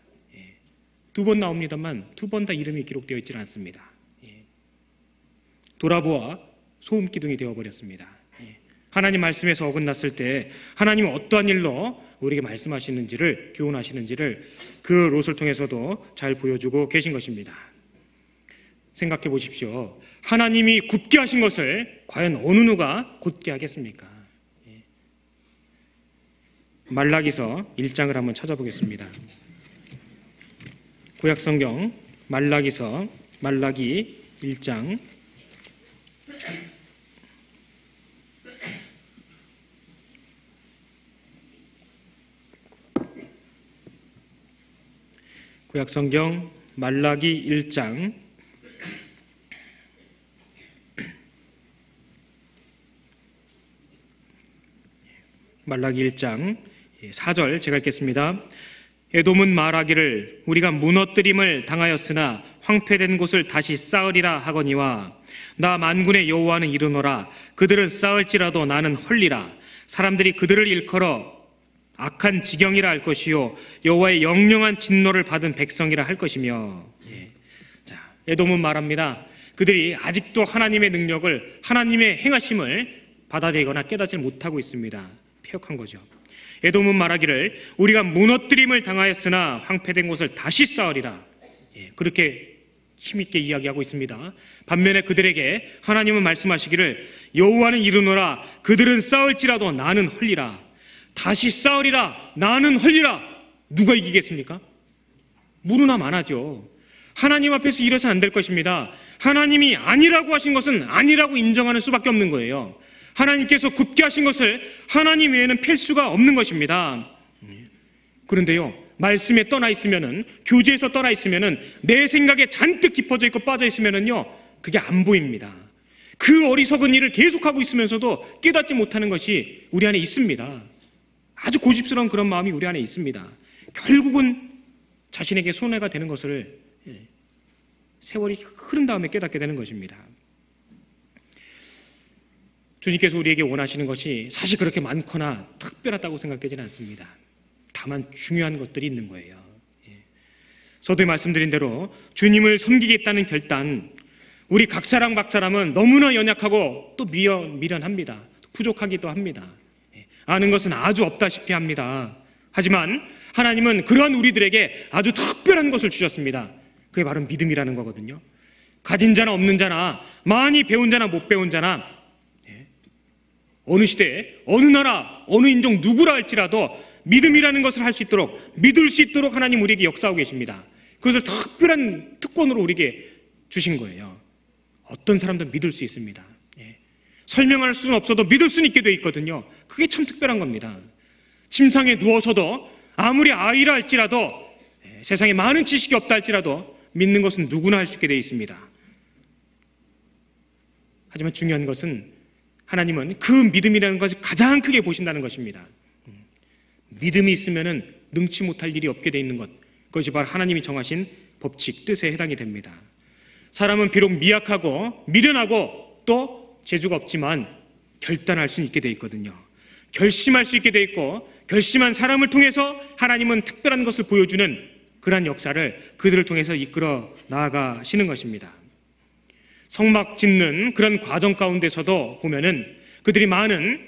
두 번 나옵니다만 두 번 다 이름이 기록되어 있지는 않습니다. 돌아보아 소음기둥이 되어버렸습니다. 하나님 말씀에서 어긋났을 때 하나님은 어떠한 일로 우리에게 말씀하시는지를, 교훈하시는지를 그 롯을 통해서도 잘 보여주고 계신 것입니다. 생각해 보십시오. 하나님이 굽게 하신 것을 과연 어느 누가 곧게 하겠습니까? 말라기서 1장을 한번 찾아보겠습니다. 구약성경 말라기서 말라기 1장 구약성경 말라기 1장 말라기 1장 4절 제가 읽겠습니다. 에돔은 말하기를 우리가 무너뜨림을 당하였으나 황폐된 곳을 다시 쌓으리라 하거니와 나 만군의 여호와는 이르노라 그들은 쌓을지라도 나는 헐리라 사람들이 그들을 일컬어 악한 지경이라 할 것이요 여호와의 영영한 진노를 받은 백성이라 할 것이며. 자, 에돔은 말합니다. 그들이 아직도 하나님의 능력을, 하나님의 행하심을 받아들이거나 깨닫지 못하고 있습니다. 폐역한 거죠. 에돔은 말하기를 우리가 무너뜨림을 당하였으나 황폐된 곳을 다시 쌓으리라. 그렇게 힘있게 이야기하고 있습니다. 반면에 그들에게 하나님은 말씀하시기를 여호와는 이르노라 그들은 쌓을지라도 나는 헐리라. 다시 쌓으리라. 나는 헐리라. 누가 이기겠습니까? 무르나 만하죠. 하나님 앞에서 이래서는 안 될 것입니다. 하나님이 아니라고 하신 것은 아니라고 인정하는 수밖에 없는 거예요. 하나님께서 굽게 하신 것을 하나님 외에는 펼 수가 없는 것입니다. 그런데요, 말씀에 떠나 있으면은, 교제에서 떠나 있으면은, 내 생각에 잔뜩 깊어져 있고 빠져 있으면은요, 그게 안 보입니다. 그 어리석은 일을 계속하고 있으면서도 깨닫지 못하는 것이 우리 안에 있습니다. 아주 고집스러운 그런 마음이 우리 안에 있습니다. 결국은 자신에게 손해가 되는 것을 세월이 흐른 다음에 깨닫게 되는 것입니다. 주님께서 우리에게 원하시는 것이 사실 그렇게 많거나 특별하다고 생각되지는 않습니다. 다만 중요한 것들이 있는 거예요. 서두에 말씀드린 대로 주님을 섬기겠다는 결단, 우리 각 사람은 너무나 연약하고 또 미련합니다. 부족하기도 합니다. 아는 것은 아주 없다시피 합니다. 하지만 하나님은 그러한 우리들에게 아주 특별한 것을 주셨습니다. 그게 바로 믿음이라는 거거든요. 가진 자나 없는 자나, 많이 배운 자나 못 배운 자나, 어느 시대, 어느 나라, 어느 인종 누구라 할지라도 믿음이라는 것을 할 수 있도록, 믿을 수 있도록 하나님 우리에게 역사하고 계십니다. 그것을 특별한 특권으로 우리에게 주신 거예요. 어떤 사람도 믿을 수 있습니다. 설명할 수는 없어도 믿을 수는 있게 돼 있거든요. 그게 참 특별한 겁니다. 침상에 누워서도 아무리 아이라 할지라도, 세상에 많은 지식이 없다 할지라도 믿는 것은 누구나 할 수 있게 돼 있습니다. 하지만 중요한 것은 하나님은 그 믿음이라는 것을 가장 크게 보신다는 것입니다. 믿음이 있으면 능치 못할 일이 없게 돼 있는 것, 그것이 바로 하나님이 정하신 법칙, 뜻에 해당이 됩니다. 사람은 비록 미약하고 미련하고 또 재주가 없지만 결단할 수 있게 돼 있거든요. 결심할 수 있게 돼 있고, 결심한 사람을 통해서 하나님은 특별한 것을 보여주는 그러한 역사를 그들을 통해서 이끌어 나아가시는 것입니다. 성막 짓는 그런 과정 가운데서도 보면은 그들이 많은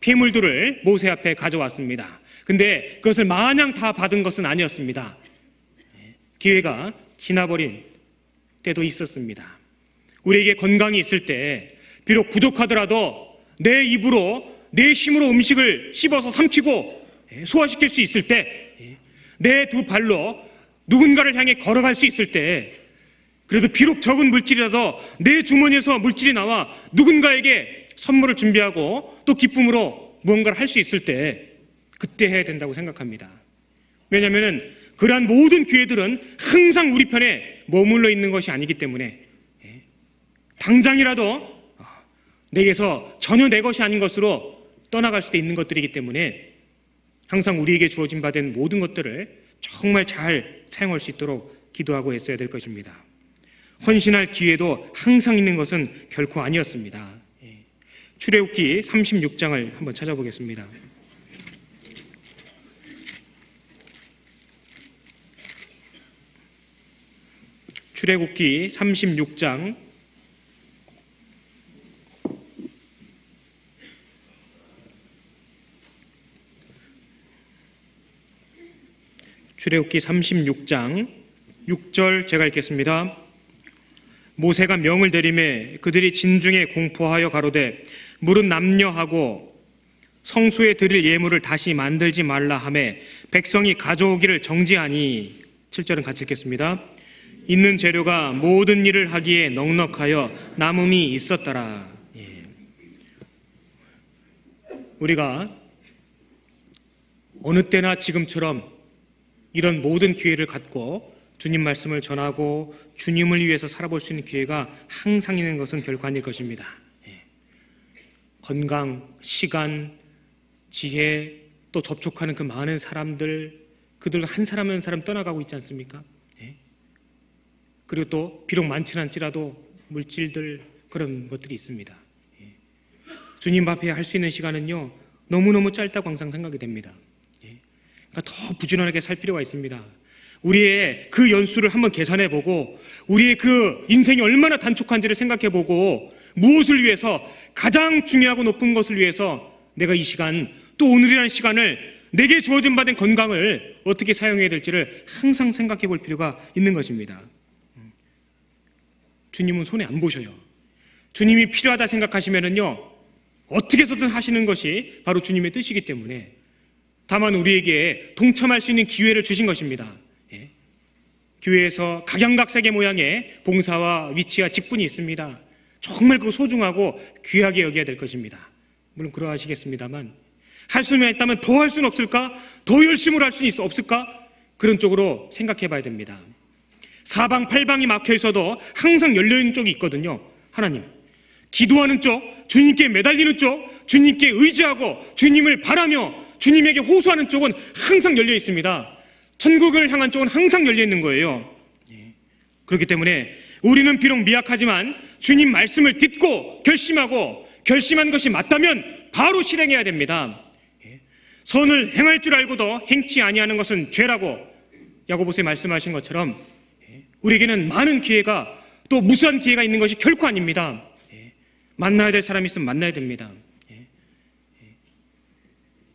폐물들을 모세 앞에 가져왔습니다. 근데 그것을 마냥 다 받은 것은 아니었습니다. 기회가 지나버린 때도 있었습니다. 우리에게 건강이 있을 때 비록 부족하더라도 내 입으로, 내 힘으로 음식을 씹어서 삼키고 소화시킬 수 있을 때, 내 두 발로 누군가를 향해 걸어갈 수 있을 때, 그래도 비록 적은 물질이라도 내 주머니에서 물질이 나와 누군가에게 선물을 준비하고 또 기쁨으로 무언가를 할 수 있을 때, 그때 해야 된다고 생각합니다. 왜냐하면 그러한 모든 기회들은 항상 우리 편에 머물러 있는 것이 아니기 때문에, 당장이라도 내게서 전혀 내 것이 아닌 것으로 떠나갈 수도 있는 것들이기 때문에 항상 우리에게 주어진 바 된 모든 것들을 정말 잘 사용할 수 있도록 기도하고 애써야 될 것입니다. 헌신할 기회도 항상 있는 것은 결코 아니었습니다. 출애굽기 36장을 한번 찾아보겠습니다. 출애굽기 36장 6절 제가 읽겠습니다. 모세가 명을 내리매 그들이 진중에 공포하여 가로되 물은 남녀하고 성소에 드릴 예물을 다시 만들지 말라 하매 백성이 가져오기를 정지하니. 7절은 같이 읽겠습니다. 있는 재료가 모든 일을 하기에 넉넉하여 남음이 있었더라. 우리가 어느 때나 지금처럼 이런 모든 기회를 갖고 주님 말씀을 전하고 주님을 위해서 살아볼 수 있는 기회가 항상 있는 것은 결코 아닐 것입니다. 건강, 시간, 지혜, 또 접촉하는 그 많은 사람들, 그들 한 사람 한 사람 떠나가고 있지 않습니까? 그리고 또 비록 많지는 않지라도 물질들, 그런 것들이 있습니다. 주님 앞에 할 수 있는 시간은요 너무너무 짧다고 항상 생각이 됩니다. 그러니까 더 부지런하게 살 필요가 있습니다. 우리의 그 연수를 한번 계산해보고 우리의 그 인생이 얼마나 단촉한지를 생각해보고 무엇을 위해서, 가장 중요하고 높은 것을 위해서 내가 이 시간, 또 오늘이라는 시간을, 내게 주어진 바 된 건강을 어떻게 사용해야 될지를 항상 생각해 볼 필요가 있는 것입니다. 주님은 손해 안 보셔요. 주님이 필요하다 생각하시면은요 어떻게 해서든 하시는 것이 바로 주님의 뜻이기 때문에, 다만 우리에게 동참할 수 있는 기회를 주신 것입니다. 교회에서 각양각색의 모양의 봉사와 위치와 직분이 있습니다. 정말 그 소중하고 귀하게 여겨야 될 것입니다. 물론 그러하시겠습니다만, 할 수는 있다면 더 할 수는 없을까? 더 열심으로 할 수는 없을까? 그런 쪽으로 생각해 봐야 됩니다. 사방팔방이 막혀 있어도 항상 열려있는 쪽이 있거든요. 하나님, 기도하는 쪽, 주님께 매달리는 쪽, 주님께 의지하고 주님을 바라며 주님에게 호소하는 쪽은 항상 열려 있습니다. 천국을 향한 쪽은 항상 열려 있는 거예요. 그렇기 때문에 우리는 비록 미약하지만 주님 말씀을 듣고 결심하고, 결심한 것이 맞다면 바로 실행해야 됩니다. 선을 행할 줄 알고도 행치 아니하는 것은 죄라고 야고보서에 말씀하신 것처럼 우리에게는 많은 기회가, 또 무수한 기회가 있는 것이 결코 아닙니다. 만나야 될 사람이 있으면 만나야 됩니다.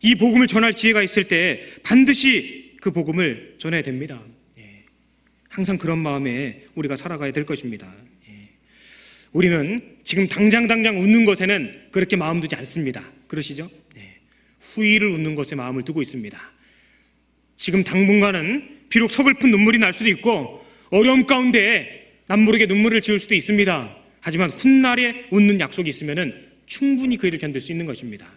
이 복음을 전할 기회가 있을 때 반드시 그 복음을 전해야 됩니다. 항상 그런 마음에 우리가 살아가야 될 것입니다. 우리는 지금 당장 웃는 것에는 그렇게 마음 두지 않습니다. 그러시죠? 네. 후일을 웃는 것에 마음을 두고 있습니다. 지금 당분간은 비록 서글픈 눈물이 날 수도 있고 어려움 가운데 남모르게 눈물을 지을 수도 있습니다. 하지만 훗날에 웃는 약속이 있으면 충분히 그 일을 견딜 수 있는 것입니다.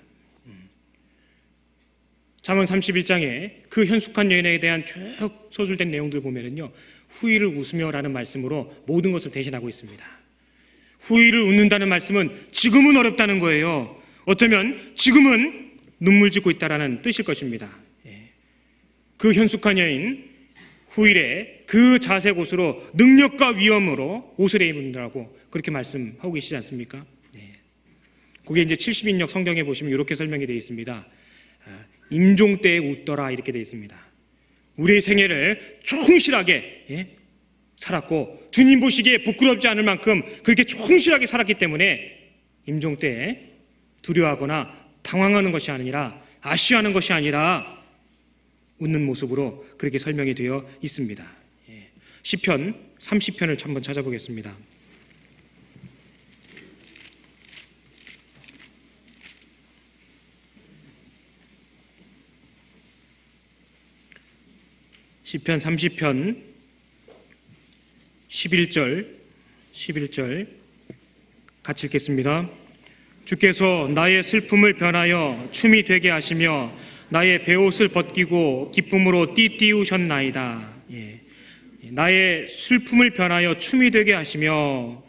잠언 31장에 그 현숙한 여인에 대한 쭉 서술된 내용들 보면요, 후일을 웃으며라는 말씀으로 모든 것을 대신하고 있습니다. 후일을 웃는다는 말씀은 지금은 어렵다는 거예요. 어쩌면 지금은 눈물 짓고 있다라는 뜻일 것입니다. 그 현숙한 여인, 후일에 그 자색 옷으로 능력과 위엄으로 옷을 입는다고 그렇게 말씀하고 계시지 않습니까? 그게 이제 70인역 성경에 보시면 이렇게 설명이 되어 있습니다. 임종 때에 웃더라 이렇게 되어 있습니다. 우리의 생애를 충실하게 살았고 주님 보시기에 부끄럽지 않을 만큼 그렇게 충실하게 살았기 때문에 임종 때에 두려워하거나 당황하는 것이 아니라 아쉬워하는 것이 아니라 웃는 모습으로 그렇게 설명이 되어 있습니다. 시편 30편을 한번 찾아보겠습니다. 시편 30편 11절 같이 읽겠습니다. 주께서 나의 슬픔을 변하여 춤이 되게 하시며 나의 베옷을 벗기고 기쁨으로 띠띠우셨나이다. 나의 슬픔을 변하여 춤이 되게 하시며,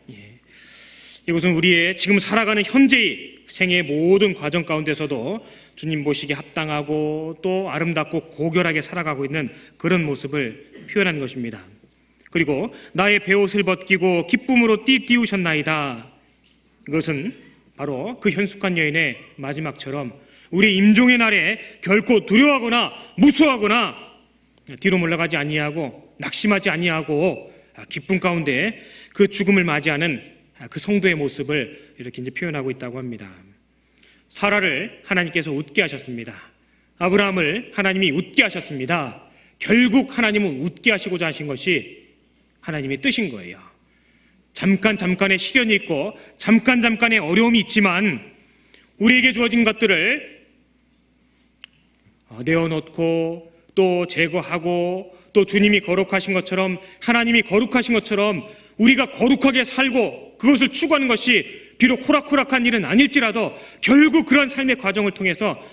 이것은 우리의 지금 살아가는 현재의 생애의 모든 과정 가운데서도 주님 보시기에 합당하고 또 아름답고 고결하게 살아가고 있는 그런 모습을 표현한 것입니다. 그리고 나의 베옷을 벗기고 기쁨으로 띠띠우셨나이다. 이것은 바로 그 현숙한 여인의 마지막처럼 우리 임종의 날에 결코 두려워하거나 무서워하거나 뒤로 물러가지 아니하고 낙심하지 아니하고 기쁨 가운데 그 죽음을 맞이하는 그 성도의 모습을 이렇게 이제 표현하고 있다고 합니다. 사라를 하나님께서 웃게 하셨습니다. 아브라함을 하나님이 웃게 하셨습니다. 결국 하나님은 웃게 하시고자 하신 것이 하나님의 뜻인 거예요. 잠깐의 시련이 있고 잠깐의 어려움이 있지만 우리에게 주어진 것들을 내어놓고 또 제거하고 또 주님이 거룩하신 것처럼 하나님이 거룩하신 것처럼 우리가 거룩하게 살고 그것을 추구하는 것이 비록 호락호락한 일은 아닐지라도 결국 그런 삶의 과정을 통해서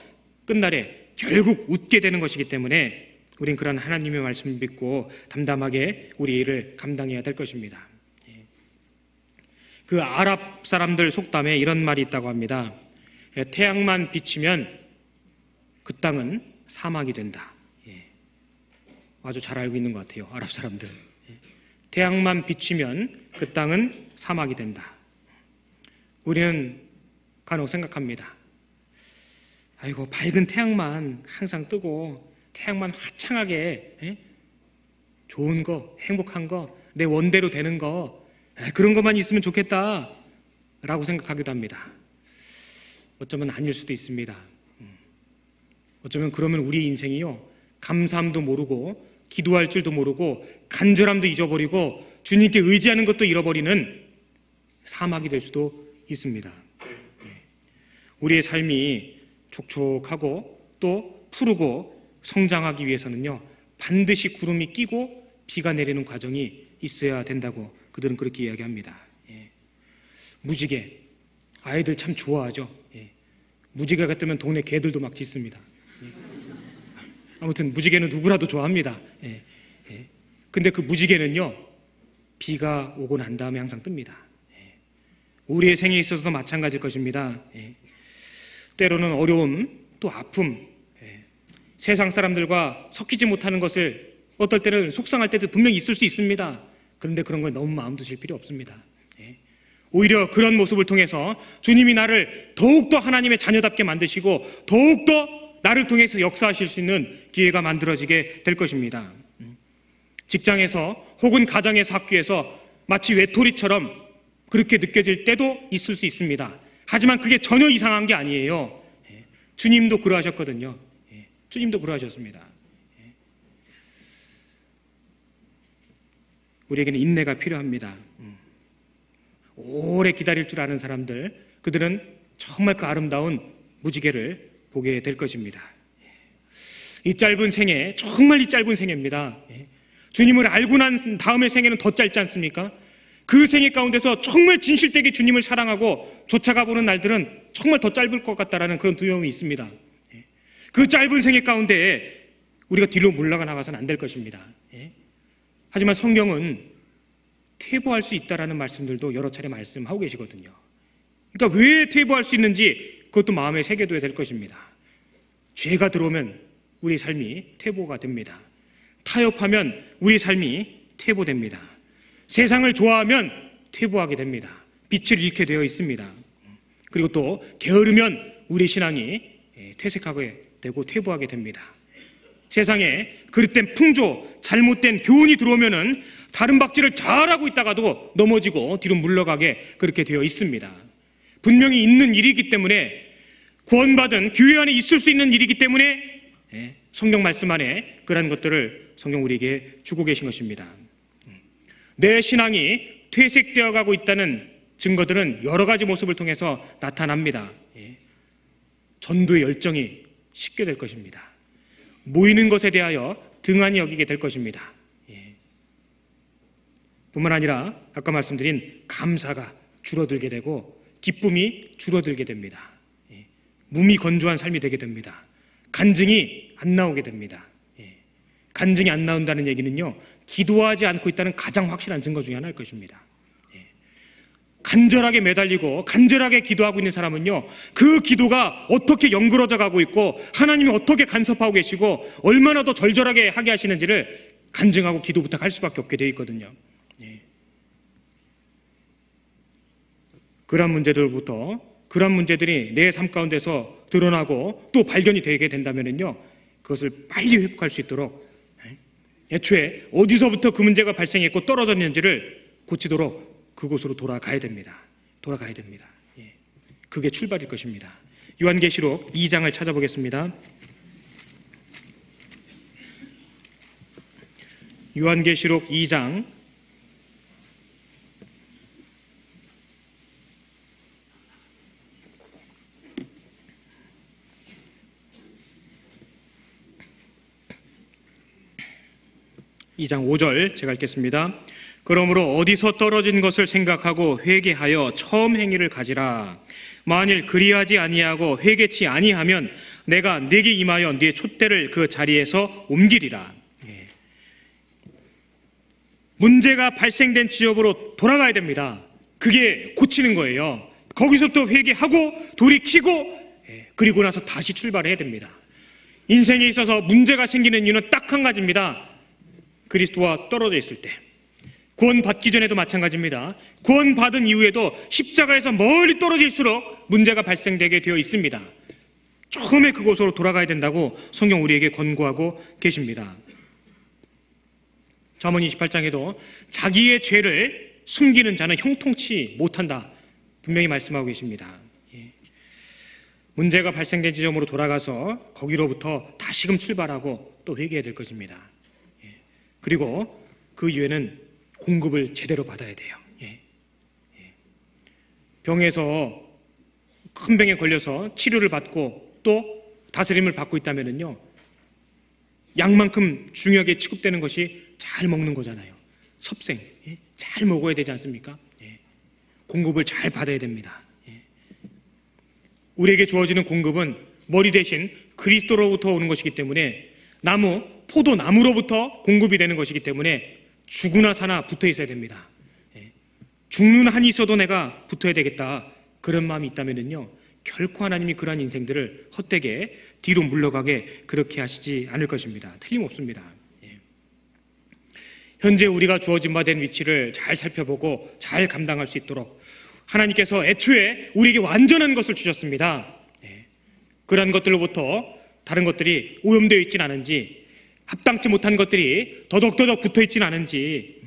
끝날에 결국 웃게 되는 것이기 때문에 우린 그런 하나님의 말씀을 믿고 담담하게 우리 일을 감당해야 될 것입니다. 그 아랍 사람들 속담에 이런 말이 있다고 합니다. 태양만 비치면 그 땅은 사막이 된다. 아주 잘 알고 있는 것 같아요, 아랍 사람들. 태양만 비치면 그 땅은 사막이 된다. 우리는 간혹 생각합니다. 아이고, 밝은 태양만 항상 뜨고 태양만 화창하게 좋은 거, 행복한 거, 내 원대로 되는 거, 그런 것만 있으면 좋겠다 라고 생각하기도 합니다. 어쩌면 아닐 수도 있습니다. 어쩌면 그러면 우리 인생이요, 감사함도 모르고 기도할 줄도 모르고 간절함도 잊어버리고 주님께 의지하는 것도 잃어버리는 사막이 될 수도 있습니다. 우리의 삶이 촉촉하고 또 푸르고 성장하기 위해서는요, 반드시 구름이 끼고 비가 내리는 과정이 있어야 된다고 그들은 그렇게 이야기합니다. 무지개, 아이들 참 좋아하죠. 무지개가 뜨면 동네 개들도 막 짖습니다. 아무튼 무지개는 누구라도 좋아합니다. 근데 그 무지개는요, 비가 오고 난 다음에 항상 뜹니다. 우리의 생에 있어서도 마찬가지일 것입니다. 때로는 어려움, 또 아픔, 세상 사람들과 섞이지 못하는 것을 어떨 때는 속상할 때도 분명히 있을 수 있습니다. 그런데 그런 걸 너무 마음 두실 필요 없습니다. 오히려 그런 모습을 통해서 주님이 나를 더욱더 하나님의 자녀답게 만드시고 더욱더 나를 통해서 역사하실 수 있는 기회가 만들어지게 될 것입니다. 직장에서 혹은 가정에서 학교에서 마치 외톨이처럼 그렇게 느껴질 때도 있을 수 있습니다. 하지만 그게 전혀 이상한 게 아니에요. 주님도 그러하셨거든요. 주님도 그러하셨습니다. 우리에게는 인내가 필요합니다. 오래 기다릴 줄 아는 사람들, 그들은 정말 그 아름다운 무지개를 보게 될 것입니다. 이 짧은 생애, 정말 이 짧은 생애입니다. 주님을 알고 난 다음의 생애는 더 짧지 않습니까? 그 생애 가운데서 정말 진실되게 주님을 사랑하고 쫓아가 보는 날들은 정말 더 짧을 것 같다라는 그런 두려움이 있습니다. 그 짧은 생애 가운데 우리가 뒤로 물러가 나가서는 안 될 것입니다. 하지만 성경은 퇴보할 수 있다라는 말씀들도 여러 차례 말씀하고 계시거든요. 그러니까 왜 퇴보할 수 있는지 그것도 마음에 새겨둬야 될 것입니다. 죄가 들어오면 우리 삶이 퇴보가 됩니다. 타협하면 우리 삶이 퇴보됩니다. 세상을 좋아하면 퇴보하게 됩니다. 빛을 잃게 되어 있습니다. 그리고 또 게으르면 우리 신앙이 퇴색하게 되고 퇴보하게 됩니다. 세상에 그릇된 풍조, 잘못된 교훈이 들어오면은 다른 박질을 잘하고 있다가도 넘어지고 뒤로 물러가게 그렇게 되어 있습니다. 분명히 있는 일이기 때문에, 구원받은 교회 안에 있을 수 있는 일이기 때문에 성경 말씀 안에 그러한 것들을 성경 우리에게 주고 계신 것입니다. 내 신앙이 퇴색되어 가고 있다는 증거들은 여러 가지 모습을 통해서 나타납니다. 전도의 열정이 식게 될 것입니다. 모이는 것에 대하여 등한히 여기게 될 것입니다. 뿐만 아니라 아까 말씀드린 감사가 줄어들게 되고 기쁨이 줄어들게 됩니다. 몸이 건조한 삶이 되게 됩니다. 간증이 안 나오게 됩니다. 간증이 안 나온다는 얘기는요, 기도하지 않고 있다는 가장 확실한 증거 중에 하나일 것입니다. 간절하게 매달리고 간절하게 기도하고 있는 사람은요, 그 기도가 어떻게 연그러져 가고 있고 하나님이 어떻게 간섭하고 계시고 얼마나 더 절절하게 하게 하시는지를 간증하고 기도 부탁할 수밖에 없게 되어 있거든요. 그런 문제들부터, 그런 문제들이 내 삶 가운데서 드러나고 또 발견이 되게 된다면요, 그것을 빨리 회복할 수 있도록 애초에 어디서부터 그 문제가 발생했고 떨어졌는지를 고치도록 그곳으로 돌아가야 됩니다. 돌아가야 됩니다. 그게 출발일 것입니다. 요한계시록 2장을 찾아보겠습니다. 요한계시록 2장 2장 5절 제가 읽겠습니다. 그러므로 어디서 떨어진 것을 생각하고 회개하여 처음 행위를 가지라. 만일 그리하지 아니하고 회개치 아니하면 내가 네게 임하여 네 촛대를 그 자리에서 옮기리라. 문제가 발생된 지역으로 돌아가야 됩니다. 그게 고치는 거예요. 거기서부터 회개하고 돌이키고 그리고 나서 다시 출발해야 됩니다. 인생에 있어서 문제가 생기는 이유는 딱 한 가지입니다. 그리스도와 떨어져 있을 때. 구원받기 전에도 마찬가지입니다. 구원받은 이후에도 십자가에서 멀리 떨어질수록 문제가 발생되게 되어 있습니다. 처음에 그곳으로 돌아가야 된다고 성경 우리에게 권고하고 계십니다. 잠언 28장에도 자기의 죄를 숨기는 자는 형통치 못한다 분명히 말씀하고 계십니다. 문제가 발생된 지점으로 돌아가서 거기로부터 다시금 출발하고 또 회개해야 될 것입니다. 그리고 그 이후에는 공급을 제대로 받아야 돼요. 병에서 큰 병에 걸려서 치료를 받고 또 다스림을 받고 있다면요, 약만큼 중요하게 취급되는 것이 잘 먹는 거잖아요. 섭생 잘 먹어야 되지 않습니까? 공급을 잘 받아야 됩니다. 우리에게 주어지는 공급은 머리 대신 그리스도로부터 오는 것이기 때문에 포도나무로부터 공급이 되는 것이기 때문에 죽으나 사나 붙어 있어야 됩니다. 죽는 한이 있어도 내가 붙어야 되겠다, 그런 마음이 있다면요, 결코 하나님이 그러한 인생들을 헛되게 뒤로 물러가게 그렇게 하시지 않을 것입니다. 틀림없습니다. 현재 우리가 주어진 바 된 위치를 잘 살펴보고 잘 감당할 수 있도록 하나님께서 애초에 우리에게 완전한 것을 주셨습니다. 그러한 것들로부터 다른 것들이 오염되어 있진 않은지, 합당치 못한 것들이 더덕더덕 붙어 있진 않은지,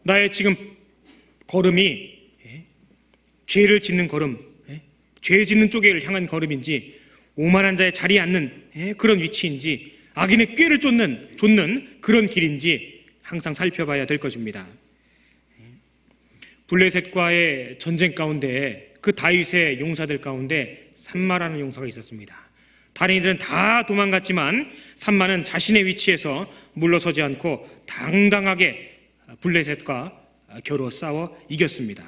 나의 지금 걸음이 죄를 짓는 걸음, 죄 짓는 쪽을 향한 걸음인지, 오만한 자의 자리에 앉는 그런 위치인지, 악인의 꾀를 쫓는 그런 길인지 항상 살펴봐야 될 것입니다. 블레셋과의 전쟁 가운데 그 다윗의 용사들 가운데 삼마라는 용사가 있었습니다. 다른 이들은 다 도망갔지만 삼마는 자신의 위치에서 물러서지 않고 당당하게 블레셋과 겨루어 싸워 이겼습니다.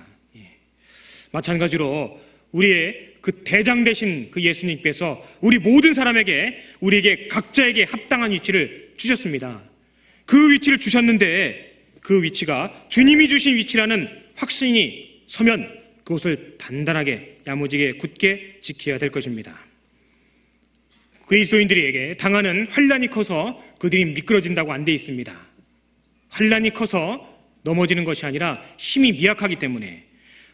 마찬가지로 우리의 그 대장 되신 그 예수님께서 우리 모든 사람에게, 우리에게 각자에게 합당한 위치를 주셨습니다. 그 위치를 주셨는데 그 위치가 주님이 주신 위치라는 확신이 서면 그것을 단단하게 야무지게 굳게 지켜야 될 것입니다. 그리스도인들에게 당하는 환난이 커서 그들이 미끄러진다고 안 돼 있습니다. 환난이 커서 넘어지는 것이 아니라 힘이 미약하기 때문에,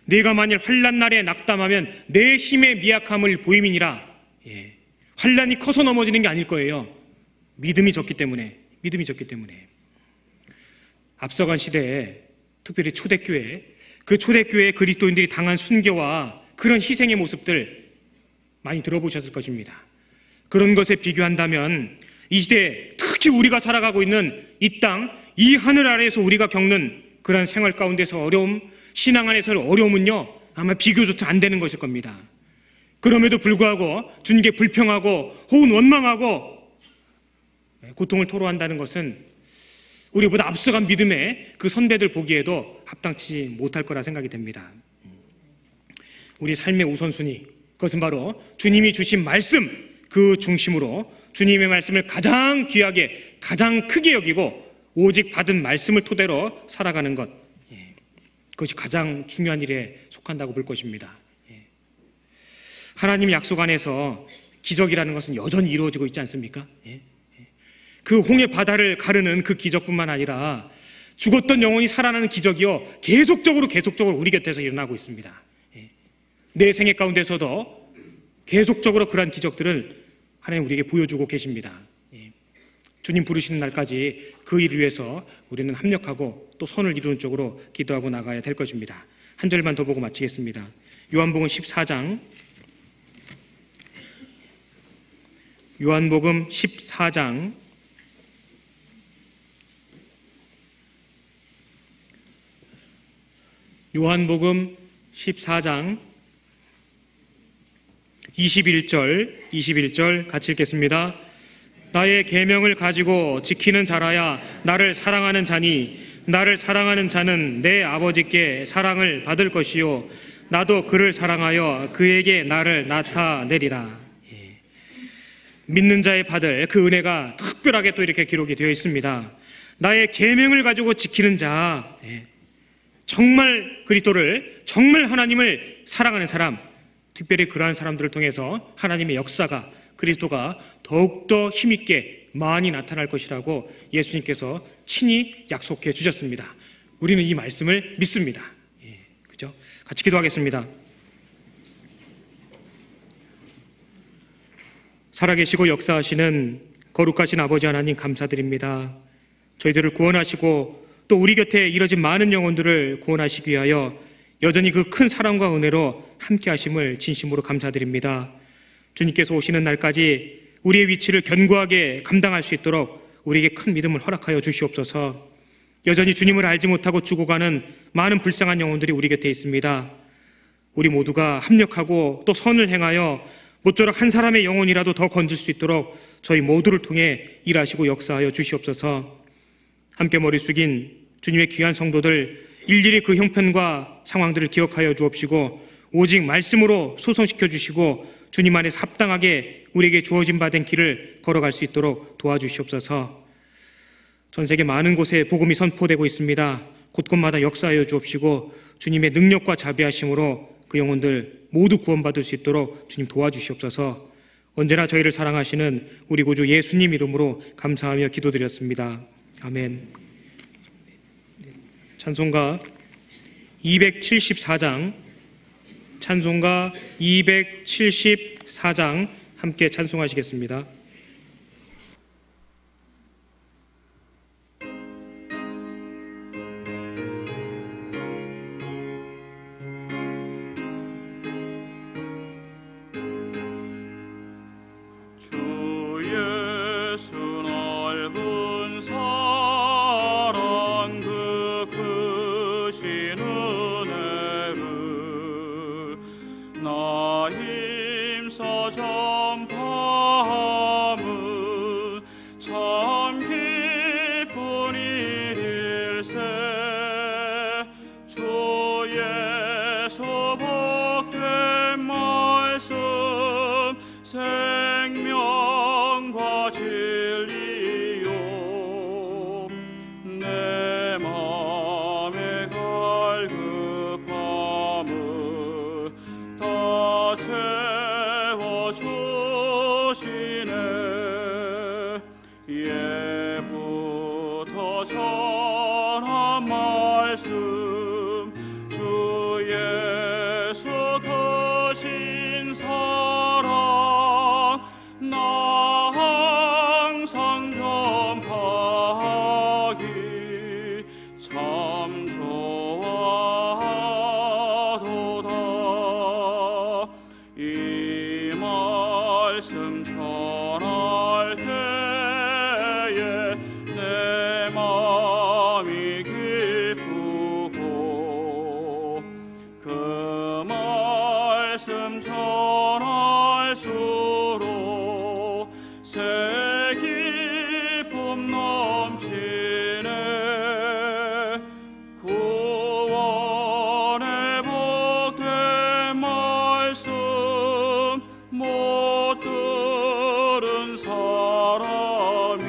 내가 만일 환난 날에 낙담하면 내 힘의 미약함을 보임이니라. 환난이 커서 넘어지는 게 아닐 거예요. 믿음이 적기 때문에. 앞서간 시대에, 특별히 초대교회, 그 초대교회 그리스도인들이 당한 순교와 그런 희생의 모습들 많이 들어보셨을 것입니다. 그런 것에 비교한다면 이 시대에, 특히 우리가 살아가고 있는 이 땅, 이 하늘 아래에서 우리가 겪는 그런 생활 가운데서 어려움, 신앙 안에서의 어려움은요, 아마 비교조차 안 되는 것일 겁니다. 그럼에도 불구하고 주님께 불평하고 혹은 원망하고 고통을 토로한다는 것은 우리보다 앞서간 믿음의 그 선배들 보기에도 합당치 못할 거라 생각이 됩니다. 우리 삶의 우선순위, 그것은 바로 주님이 주신 말씀, 그 중심으로 주님의 말씀을 가장 귀하게, 가장 크게 여기고 오직 받은 말씀을 토대로 살아가는 것, 그것이 가장 중요한 일에 속한다고 볼 것입니다. 하나님 약속 안에서 기적이라는 것은 여전히 이루어지고 있지 않습니까? 그 홍해 바다를 가르는 그 기적뿐만 아니라 죽었던 영혼이 살아나는 기적이요, 계속적으로 우리 곁에서 일어나고 있습니다. 내 생애 가운데서도 계속적으로 그러한 기적들을 하나님 우리에게 보여주고 계십니다. 주님 부르시는 날까지 그 일을 위해서 우리는 합력하고 또 선을 이루는 쪽으로 기도하고 나가야 될 것입니다. 한 절만 더 보고 마치겠습니다. 요한복음 14장, 요한복음 14장 21절 같이 읽겠습니다. 나의 계명을 가지고 지키는 자라야 나를 사랑하는 자니, 나를 사랑하는 자는 내 아버지께 사랑을 받을 것이요 나도 그를 사랑하여 그에게 나를 나타내리라. 믿는 자의 받을 그 은혜가 특별하게 또 이렇게 기록이 되어 있습니다. 나의 계명을 가지고 지키는 자, 정말 그리스도를, 정말 하나님을 사랑하는 사람, 특별히 그러한 사람들을 통해서 하나님의 역사가, 그리스도가 더욱더 힘있게 많이 나타날 것이라고 예수님께서 친히 약속해 주셨습니다. 우리는 이 말씀을 믿습니다. 그죠? 같이 기도하겠습니다. 살아계시고 역사하시는 거룩하신 아버지 하나님, 감사드립니다. 저희들을 구원하시고 또 우리 곁에 이뤄진 많은 영혼들을 구원하시기 위하여 여전히 그 큰 사랑과 은혜로 함께 하심을 진심으로 감사드립니다. 주님께서 오시는 날까지 우리의 위치를 견고하게 감당할 수 있도록 우리에게 큰 믿음을 허락하여 주시옵소서. 여전히 주님을 알지 못하고 죽어가는 많은 불쌍한 영혼들이 우리 곁에 있습니다. 우리 모두가 합력하고 또 선을 행하여 모쪼록 한 사람의 영혼이라도 더 건질 수 있도록 저희 모두를 통해 일하시고 역사하여 주시옵소서. 함께 머리 숙인 주님의 귀한 성도들 일일이 그 형편과 상황들을 기억하여 주옵시고 오직 말씀으로 소성시켜 주시고 주님 안에서 합당하게 우리에게 주어진 바 된 길을 걸어갈 수 있도록 도와주시옵소서. 전 세계 많은 곳에 복음이 선포되고 있습니다. 곳곳마다 역사하여 주옵시고 주님의 능력과 자비하심으로 그 영혼들 모두 구원받을 수 있도록 주님 도와주시옵소서. 언제나 저희를 사랑하시는 우리 구주 예수님 이름으로 감사하며 기도드렸습니다. 아멘. 찬송가 274장, 찬송가 274장 함께 찬송하시겠습니다. 사랑 그 크신 은혜 전파함은 참 기쁜 일일세. 주의 소복된 말씀 생명과 진리요 내 맘의 갈급함을 다 채워주시네. 예부터 전한 말씀 주 예수 크신 사랑 나 항상 전파하기 참 좋아하도다. 이 말씀 전할 때에 내 마음이 기쁘고 그 말씀 전할수록 새 기쁨 넘치네. 구원의 복된 말씀 못 들은 사람이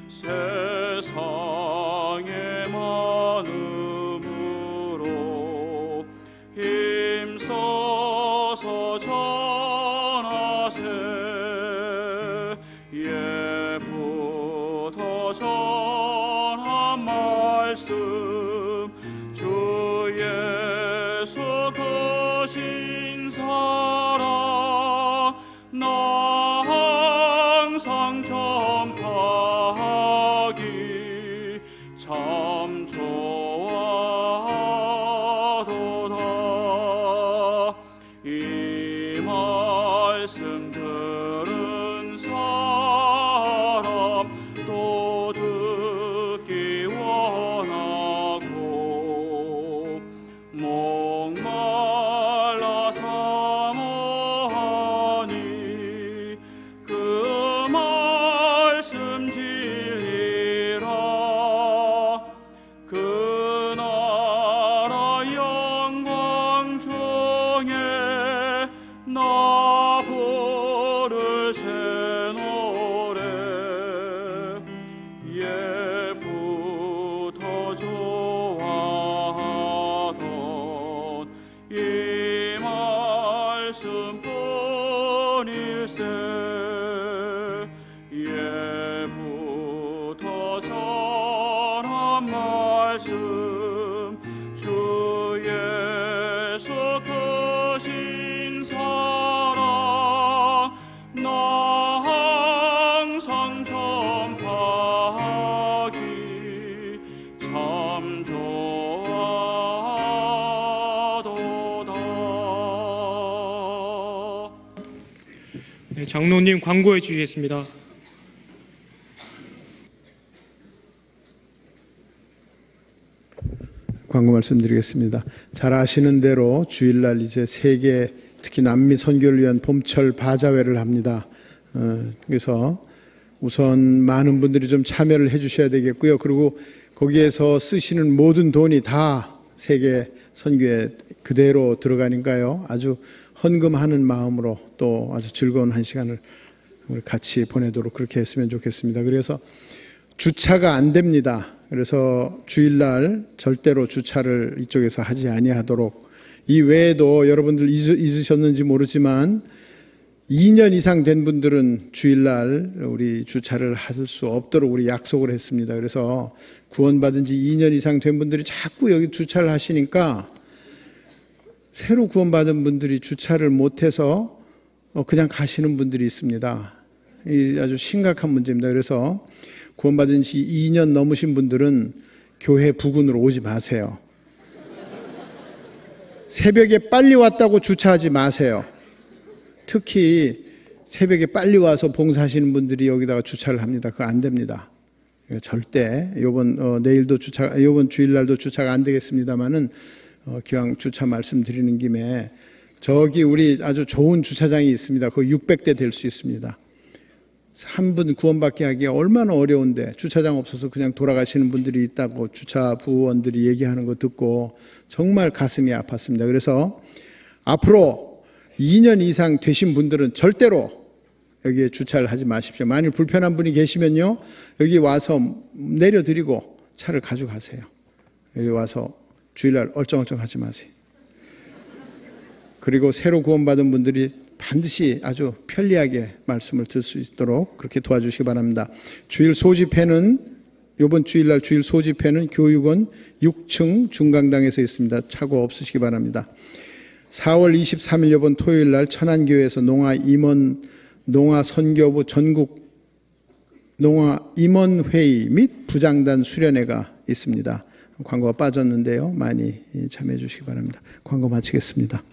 세상에 많음으로 힘써서 전하세. 예부터 전한 말씀 주 예수 크신 사랑 나 항상 전파하기 참 좋아하도다. 이 말씀 들은 사람 또 듣기 원하고 목말라 사모하니 그 말씀 진리라. 그 나라 영광 중에 나 부를 새 노래. 예부터 좋아하던 이 말씀뿐일세. 예부터 전한 말씀 주 예수 크신 사랑 나 항상 전파하기 참 좋아하도다. 네, 장로님 광고해 주시겠습니다. 광고 말씀드리겠습니다. 잘 아시는 대로 주일날 이제 세계 특히 남미 선교를 위한 봄철 바자회를 합니다. 그래서 우선 많은 분들이 좀 참여를 해 주셔야 되겠고요. 그리고 거기에서 쓰시는 모든 돈이 다 세계 선교에 그대로 들어가니까요. 아주 헌금하는 마음으로 또 아주 즐거운 한 시간을 같이 보내도록 그렇게 했으면 좋겠습니다. 그래서 주차가 안 됩니다. 그래서 주일날 절대로 주차를 이쪽에서 하지 아니하도록. 이 외에도 여러분들 잊으셨는지 모르지만 2년 이상 된 분들은 주일날 우리 주차를 할 수 없도록 우리 약속을 했습니다. 그래서 구원받은 지 2년 이상 된 분들이 자꾸 여기 주차를 하시니까 새로 구원받은 분들이 주차를 못해서 그냥 가시는 분들이 있습니다. 이 아주 심각한 문제입니다. 그래서 구원받은 지 2년 넘으신 분들은 교회 부근으로 오지 마세요. 새벽에 빨리 왔다고 주차하지 마세요. 특히 새벽에 빨리 와서 봉사하시는 분들이 여기다가 주차를 합니다. 그거 안 됩니다. 절대 내일도 이번 주일날도 주차가 안 되겠습니다만은 기왕 주차 말씀드리는 김에 저기 우리 아주 좋은 주차장이 있습니다. 거기 600대 될 수 있습니다. 한 분 구원받게 하기가 얼마나 어려운데 주차장 없어서 그냥 돌아가시는 분들이 있다고 주차부원들이 얘기하는 거 듣고 정말 가슴이 아팠습니다. 그래서 앞으로 2년 이상 되신 분들은 절대로 여기에 주차를 하지 마십시오. 만일 불편한 분이 계시면요, 여기 와서 내려드리고 차를 가져가세요. 여기 와서 주일날 얼쩡얼쩡 하지 마세요. 그리고 새로 구원받은 분들이 반드시 아주 편리하게 말씀을 들을 수 있도록 그렇게 도와주시기 바랍니다. 주일 소집회는 이번 주일날 주일 소집회는 교육원 6층 중강당에서 있습니다. 착오 없으시기 바랍니다. 4월 23일 이번 토요일날 천안교회에서 농아 선교부 전국 농아 임원회의 및 부장단 수련회가 있습니다. 광고가 빠졌는데요. 많이 참여해 주시기 바랍니다. 광고 마치겠습니다.